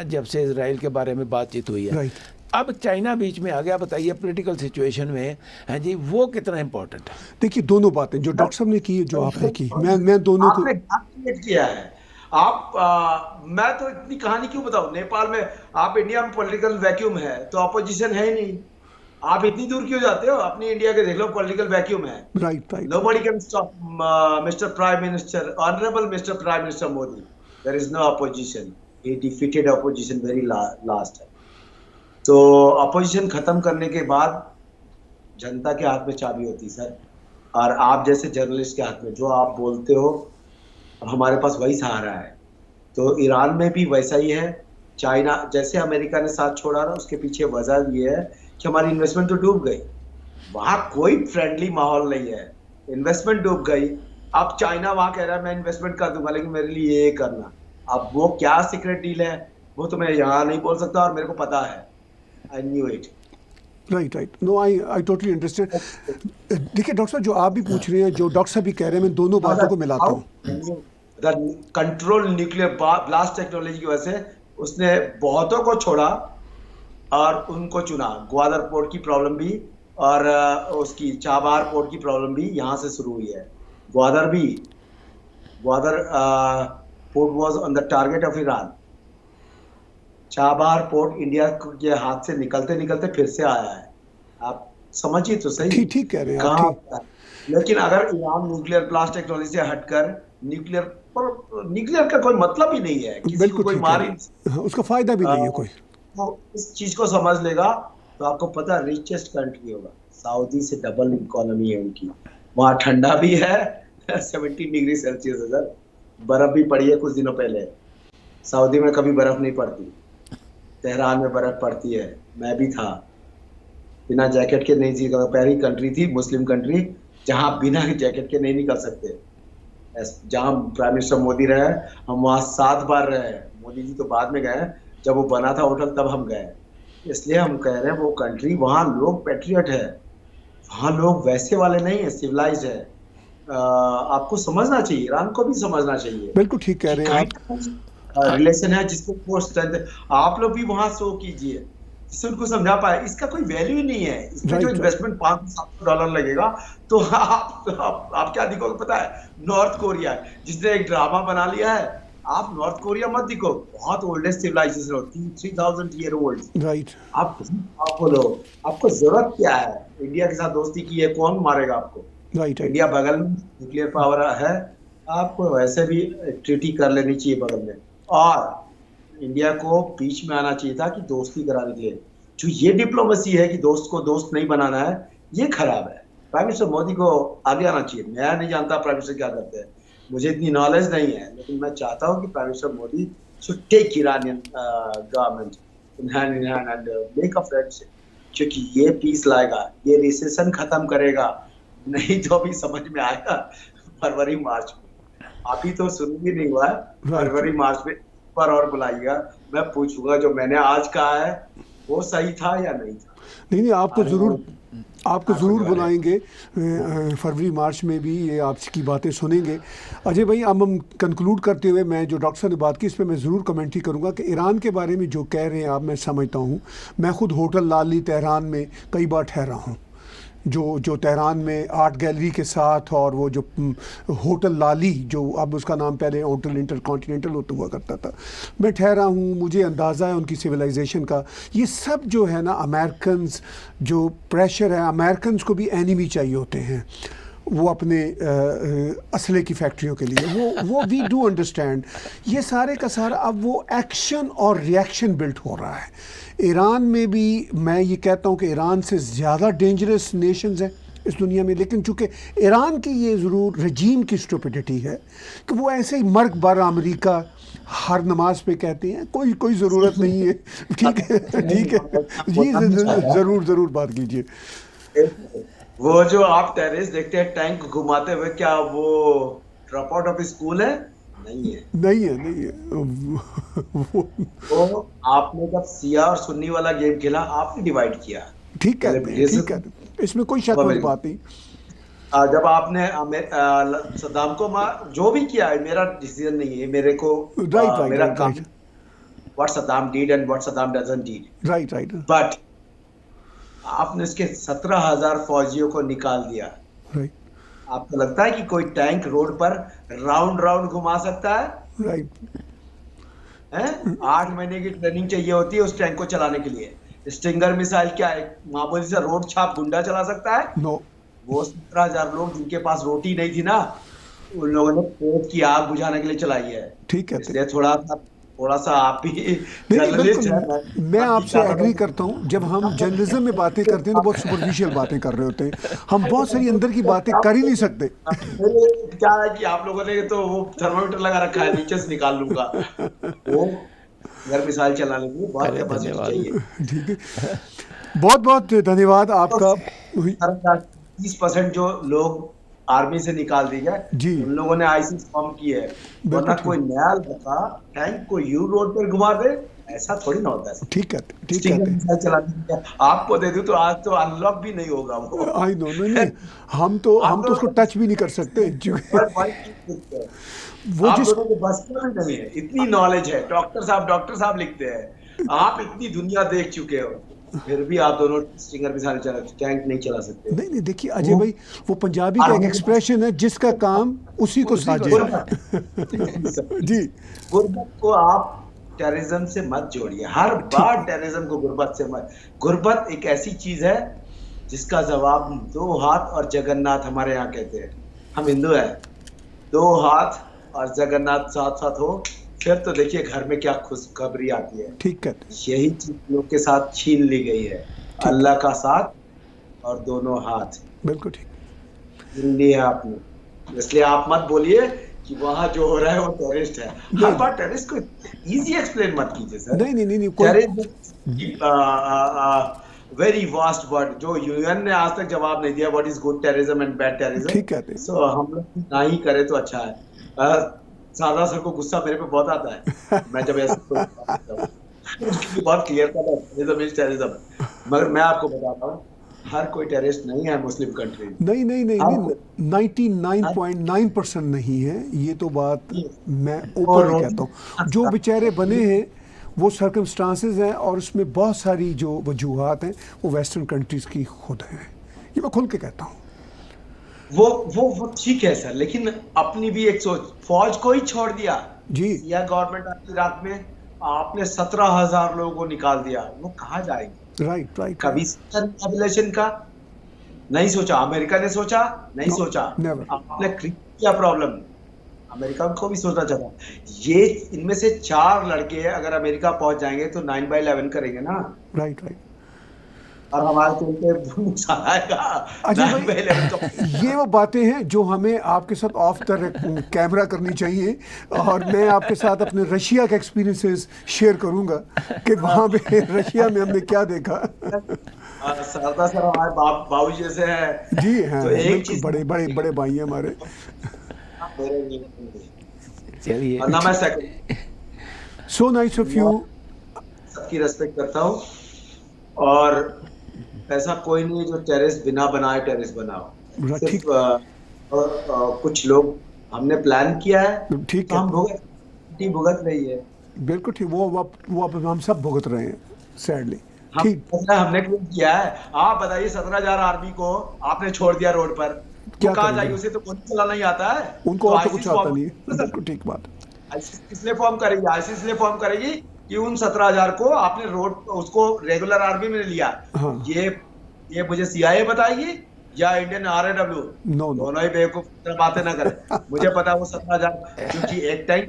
जब से इजराइल के बारे में बातचीत हुई है, अब चाइना बीच में आ गया। बताइए पॉलिटिकल सिचुएशन में है जी, वो कितना इम्पोर्टेंट है? देखिए दोनों बातें जो डॉक्टर साहब ने की, जो आपने की, मैं दोनों को किया है। मैं तो इतनी कहानी क्यों बताऊं? नेपाल में, आप इंडिया में पॉलिटिकल वैक्यूम है तो अपोजिशन है ही नहीं, आप इतनी दूर क्यों जाते हो? अपनी इंडिया के देख लो, पॉलिटिकल वैक्यूम है। Right. Nobody can stop mister prime minister, honourable mister prime minister Modi. There is no opposition, he defeated opposition very last. तो अपोजिशन खत्म करने के बाद जनता के हाथ में चाबी होती सर, और आप जैसे जर्नलिस्ट के हाथ में। जो आप बोलते हो हमारे पास वही सहारा है। तो ईरान में भी वैसा ही है। चाइना जैसे अमेरिका ने साथ छोड़ा ना, उसके पीछे वजह ये है कि हमारी इन्वेस्टमेंट तो डूब गई, वहां कोई फ्रेंडली माहौल नहीं है, इन्वेस्टमेंट डूब गई। अब चाइना वहां कह रहा है मैं इन्वेस्टमेंट कर दूंगा, लेकिन मेरे लिए ये करना। अब वो क्या सीक्रेट डील है वो तो मैं यहाँ नहीं बोल सकता, और मेरे को पता है। I knew it. Right. No, I totally understand. देखिए डॉक्टर साहब, जो आप भी पूछ रहे हैं, जो डॉक्टर साहब भी कह रहे हैं, मैं दोनों बातों को मिलाता हूँ। कंट्रोल न्यूक्लियर ब्लास्ट टेक्नोलॉजी की वजह से उसने बहुतों को छोड़ा और उनको चुना। ग्वादर पोर्ट की प्रॉब्लम भी और उसकी चाबार पोर्ट की प्रॉब्लम भी यहाँ से शुरू हुई है। Gwadar port was on the target of Iran. Chabahar port India के हाथ से निकलते निकलते फिर से आया है। आप समझिए तो सही। ठीक कह रहे हैं आप। लेकिन अगर ईरान न्यूक्लियर ब्लास्ट टेक्नोलॉजी से हटकर न्यूक्लियर का कोई मतलब ही नहीं है, किसी को कोई मार, उसका फायदा भी नहीं है कोई। तो इस चीज को समझ लेगा तो आपको पता रिचेस्ट कंट्री होगा। सऊदी से डबल इकोनॉमी है उनकी, वहाँ ठंडा भी है 17 डिग्री सेल्सियस है सर, बर्फ भी पड़ी है कुछ दिनों पहले। सऊदी में कभी बर्फ नहीं पड़ती, तेहरान में बर्फ पड़ती है। मैं भी था, बिना जैकेट के नहीं जी, पहली कंट्री थी मुस्लिम कंट्री जहाँ बिना जैकेट के नहीं निकल सकते। जहाँ प्राइम मिनिस्टर मोदी रहे, हम वहाँ 7 बार रहे। मोदी जी तो बाद में गए, जब वो बना था होटल तब हम गए। इसलिए हम कह रहे हैं वो कंट्री, वहाँ लोग पैट्रियट है, वहाँ लोग वैसे वाले नहीं है, सिविलाइज्ड है। आपको समझना चाहिए, ईरान को भी समझना चाहिए। बिल्कुल ठीक कह रहे हैं आप। रिलेशन है जिसको आप लोग भी वहाँ शो कीजिए, जिससे उनको समझा पाए। इसका कोई वैल्यू ही नहीं है, इसमें जो इन्वेस्टमेंट $500-700 लगेगा तो आप क्या दिखोगे पता है? नॉर्थ कोरिया, जिसने एक ड्रामा बना लिया है। आप नॉर्थ कोरिया मत दिखो, बहुत ओल्डेस्ट सिविलाइजेशन हो, 3000 ईयर ओल्ड। राइट। आप बोलो आपको जरूरत क्या है? इंडिया के साथ दोस्ती की है, कौन मारेगा आपको? राइट राइट इंडिया बगल में न्यूक्लियर पावर है, आपको वैसे भी ट्रीटी कर लेनी चाहिए बगल में। और इंडिया को बीच में आना चाहिए था कि दोस्ती कराने के लिए। जो ये डिप्लोमेसी है कि दोस्त को दोस्त नहीं बनाना है, ये खराब है। प्राइम मिनिस्टर मोदी को आगे आना चाहिए। मैं नहीं जानता प्राइम मिनिस्टर क्या करते हैं, मुझे इतनी नॉलेज नहीं है, लेकिन मैं चाहता हूँ कि prime minister Modi should take Iranian government in hand and make a friendship, क्योंकि ये पीस लाएगा, ये रिसेशन खत्म करेगा। नहीं तो अभी समझ में आएगा फरवरी मार्च में। अभी तो शुरू भी नहीं हुआ है, फरवरी मार्च में पर और बुलाइएगा, मैं पूछूंगा जो मैंने आज कहा है वो सही था या नहीं था। नहीं, आपको ज़रूर बुलाएंगे फरवरी मार्च में भी, ये आपकी बातें सुनेंगे। अजय भाई, अब हम कंक्लूड करते हुए, मैं जो डॉक्टर साहब ने बात की इस पर मैं ज़रूर कमेंट्री करूंगा कि ईरान के बारे में जो कह रहे हैं आप, मैं समझता हूं। मैं खुद होटल लाली तेहरान में कई बार ठहरा हूं, जो तेहरान में आर्ट गैलरी के साथ, और वो जो होटल लाली, जो अब उसका नाम पहले होटल इंटरकॉन्टिनेंटल होता हुआ करता था, मैं ठहरा हूँ, मुझे अंदाज़ा है उनकी सिविलाइजेशन का। ये सब जो है ना, अमेरिकन्स जो प्रेशर है, अमेरिकन्स को भी एनिमी चाहिए होते हैं वो अपने असले की फैक्ट्रियों के लिए, वो वी डू अंडरस्टैंड। ये सारे का सारा अब वो एक्शन और रिएक्शन बिल्ट हो रहा है। ईरान में भी मैं ये कहता हूँ कि ईरान से ज़्यादा डेंजरस नेशंस हैं इस दुनिया में, लेकिन चूँकि ईरान की ये ज़रूर रजीम की स्टुपिडिटी है कि वो ऐसे ही मर्ग बर अमेरिका हर नमाज पे कहते हैं, कोई ज़रूरत नहीं है। ठीक है जी, ज़रूर बात कीजिए। वो जो आप टेरेस देखते हैं टैंक घुमाते हुए, क्या वो ड्रॉप आउट ऑफ स्कूल है? नहीं है। वो आपने जब सिया और सुन्नी वाला गेम खेला, आपने डिवाइड किया। ठीक है, इसमें कोई शक वाली बात नहीं। जब आपने सद्दाम को जो भी किया है, मेरा डिसीजन नहीं है, मेरे को मेरा काम what Saddam did and what Saddam doesn't did. Right. But आपने उसके 17,000 फौजियों को निकाल दिया। राइट। आपको लगता है कि कोई टैंक रोड पर राउंड घुमा सकता है? राइट। 8 महीने की ट्रेनिंग चाहिए होती है उस टैंक को चलाने के लिए। स्टिंगर मिसाइल क्या है, मामूली सा रोड छाप गुंडा चला सकता है? नो। वो 17,000 लोग जिनके पास रोटी नहीं थी ना, उन लोगों ने पेट की आग बुझाने के लिए चलाई है। ठीक है, इसलिए थोड़ा सा आप ही जर्नलिस्ट हैं। मैं आपसे एग्री करता हूँ। जब हम जर्नलिज्म में बातें करते हैं तो बहुत सुपरफिशियल बातें कर रहे होते हैं, हम बहुत सारी अंदर की बातें कर ही नहीं सकते। क्या है कि आप लोगों ने तो वो थर्मामीटर लगा रखा है, नीचे से निकाल लूंगा। वो घर मिसाइल चलाने के लिए बहुत कैपेसिटी चाहिए। ठीक है, बहुत धन्यवाद आपका। 30% जो लोग आर्मी से निकाल दी गए जी, उन लोगों ने आईसीस फॉर्म की है, वरना कोई नया लड़का टैंक को यू रोड पर घुमा दे, ऐसा थोड़ी ना होता है। ठीक है। आपको दे दूं तो आज तो अनलॉक भी नहीं होगा वो। आई नो, नहीं, हम तो उसको टच भी नहीं कर सकते। वो आप लोगों को बस में नहीं है, इतनी नॉलेज है। डॉक्टर साहब लिखते हैं, आप इतनी दुनिया देख चुके हो, फिर भी आप दोनों स्टिंगर मिसाइल टैंक नहीं चला सकते। नहीं, देखिए अजय भाई, वो पंजाबी का एक एक्सप्रेशन है, जिसका काम उसी को साजे। जी, गुर्बत को आप टेररिज्म से मत जोड़िए, हर बार टेररिज्म को गुर्बत से मत। गुर्बत एक ऐसी चीज है जिसका जवाब 2 हाथ और जगन्नाथ हमारे यहाँ कहते हैं। हम हिंदू हैं, 2 हाथ और जगन्नाथ साथ साथ हो, फिर तो देखिए घर में क्या खुशखबरी आती है। ठीक है, यही चीज लोग के साथ छीन ली गई है, अल्लाह का साथ और दोनों हाथ। बिल्कुल ठीक ली है आपने, इसलिए आप मत बोलिए कि वहां जो हो रहा है वो टेररिस्ट है। हर बार टेररिस्ट को इजी एक्सप्लेन मत कीजिए सर। नहीं, वेरी वास्ट वर्ड जो यूएन ने आज तक जवाब नहीं दिया, what is good terrorism and bad terrorism. ठीक है, सो हम लोग ना ही करें तो अच्छा है। सादा सर को गुस्सा मेरे पे बहुत आता है, मैं जब ऐसे बहुत क्लियर था टेररिज्म, मगर मैं आपको बताता हूँ हर कोई टेररिस्ट नहीं है मुस्लिम कंट्री। नहीं, 99.9% नहीं है, ये तो बात मैं ऊपर ही कहता हूँ। जो बेचारे बने हैं वो सर्कमस्टांसेस हैं, और उसमें बहुत सारी जो वजूहात हैं वो वेस्टर्न कंट्रीज़ की खुद हैं, ये मैं खुल के कहता हूँ। वो ठीक है सर, लेकिन अपनी भी एक सोच, फौज को ही छोड़ दिया जी, या गवर्नमेंट इराक में आपने 17,000 लोगों को निकाल दिया, वो कहाँ जाएंगे? राइट। कभी रिहैबिलिटेशन का नहीं सोचा, अमेरिका ने सोचा नहीं No, सोचा, never. आपने क्रिएट किया प्रॉब्लम। अमेरिका को भी सोचना चाहिए। ये इनमें से 4 लड़के अगर अमेरिका पहुंच जाएंगे तो 9/11 करेंगे ना, राइट राइट। और हमारे तो उनके नुकसान आएगा। अजय 9/11 तो भाई, ये वो बातें हैं जो हमें आपके साथ ऑफ द कैमरा करनी चाहिए, और मैं आपके साथ अपने रशिया के एक्सपीरियंसेस शेयर करूंगा कि वहाँ पे रशिया में हमने क्या देखा। सरदा सर हमारे बाबू जैसे हैं। जी हाँ, तो एक बिल्कुल, चीज बड़े बड़े बड़े भाई हैं हमारे। चलिए, वरना मैं second so nice of you. सबकी रेस्पेक्ट करता हूँ, और ऐसा कोई नहीं है जो टेरेस बिना बनाए टेरेस बनाओ। ठीक। सिर्फ कुछ लोग हमने प्लान किया है, ठीक तो है, हम भुगत रही है। बिल्कुल ठीक। वो अब हम सब भुगत रहे हैं सैडली। ठीक, हमने क्यों किया है? आप बताइए, 17,000 आर्मी को आपने छोड़ दिया रोड पर, क्या वो कहाँ करेंगे? जाएगी? उसे तो गोली चलाना ही आता है। उनको और तो ISIS कुछ आता फॉर्म- नहीं है। बिल्कुल ठीक बात। ISIS इसलिए फॉर्म करेगी, ISIS इसलिए फॉर्म करेगी कि उन 17,000 को आपने रोड, उसको रेगुलर आर्मी में लिया। हाँ। ये मुझे CIA बताएगी या इंडियन RAW? नो नो, दोनों ही बेवकूफ बातें ना करें। मुझे पता है वो 17,000, क्योंकि एक टाइम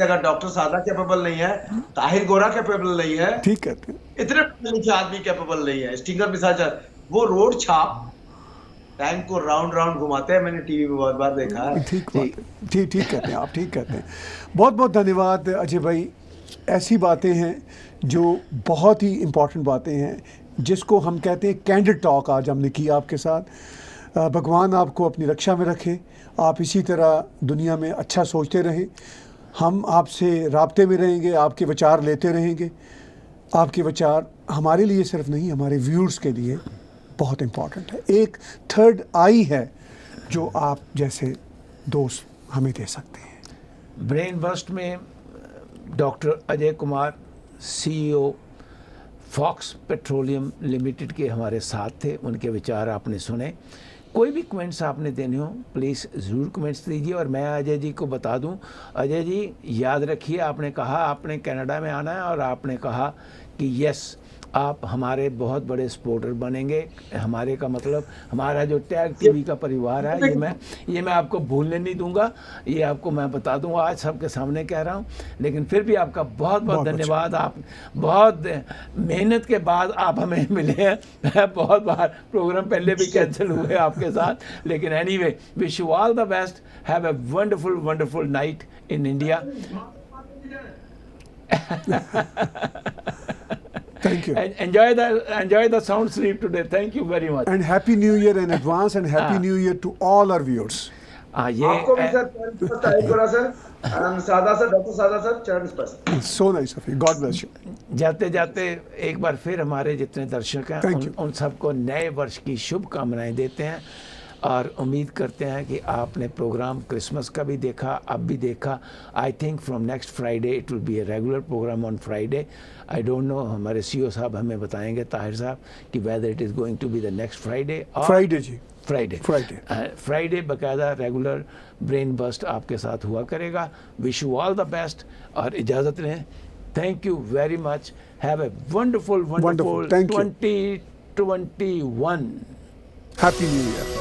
अगर डॉक्टर सादा कैपेबल नहीं है, ताहिर गोरा कैपेबल नहीं है, ठीक कहते हैं। इतने पढ़े लिखे आदमी कैपेबल नहीं है, स्टिंगर मिसाइल वो रोड छाप टैंक को राउंड राउंड घुमाते हैं। मैंने टीवी में बहुत बार देखा है। ठीक बात है। ठीक कहते हैं आप, ठीक कहते हैं। बहुत बहुत धन्यवाद अजय भाई। ऐसी बातें हैं जो बहुत ही इम्पोर्टेंट बातें हैं, जिसको हम कहते हैं कैंडिड टॉक आज हमने की आपके साथ। भगवान आपको अपनी रक्षा में रखे, आप इसी तरह दुनिया में अच्छा सोचते रहें। हम आपसे राब्ते में रहेंगे, आपके विचार लेते रहेंगे। आपके विचार हमारे लिए सिर्फ नहीं, हमारे व्यूअर्स के लिए बहुत इम्पॉर्टेंट है। एक थर्ड आई है जो आप जैसे दोस्त हमें दे सकते हैं। ब्रेन बस्ट में doctor Ajay Kumar, CEO Fox petroleum limited के हमारे साथ थे। उनके विचार आपने सुने। कोई भी कमेंट्स आपने देने हो प्लीज़ ज़रूर कमेंट्स दीजिए। और मैं अजय जी को बता दूं, अजय जी याद रखिए, आपने कहा आपने कनाडा में आना है, और आपने कहा कि यस आप हमारे बहुत बड़े सपोर्टर बनेंगे। हमारे का मतलब हमारा जो टैग TV का परिवार है, ये मैं आपको भूलने नहीं दूंगा। ये आपको मैं बता दूंगा, आज सबके सामने कह रहा हूँ। लेकिन फिर भी आपका बहुत बहुत धन्यवाद। आप बहुत मेहनत के बाद आप हमें मिले हैं। बहुत बार प्रोग्राम पहले भी कैंसिल हुए आपके साथ, लेकिन anyway wish you all the best. Have a wonderful wonderful night in India. Thank you. And enjoy the sound sleep today. Thank you very much. And Happy New Year in advance, and Happy New Year to all our viewers. ये आपको भी sir Tahir गोरा sir, सादा sir, doctor सादा sir, चरण स्पर्श। So nice of you. God bless you. जाते जाते एक बार फिर हमारे जितने दर्शक हैं Thank you. उन सबको नए वर्ष की शुभकामनाएं देते हैं, और उम्मीद करते हैं कि आपने प्रोग्राम क्रिसमस का भी देखा, अब भी देखा। I think from next Friday it will be a regular program on Friday. I don't know, हमारे CEO साहब हमें बताएंगे, ताहिर साहब, कि whether it is going to be the next Friday. Friday जी। फ्राइडे बाकायदा रेगुलर ब्रेन बस्ट आपके साथ हुआ करेगा। Wish you all the best, और इजाज़त लें। Thank you very much. Have a wonderful Wonderful. Thank you. 2021। Happy New Year.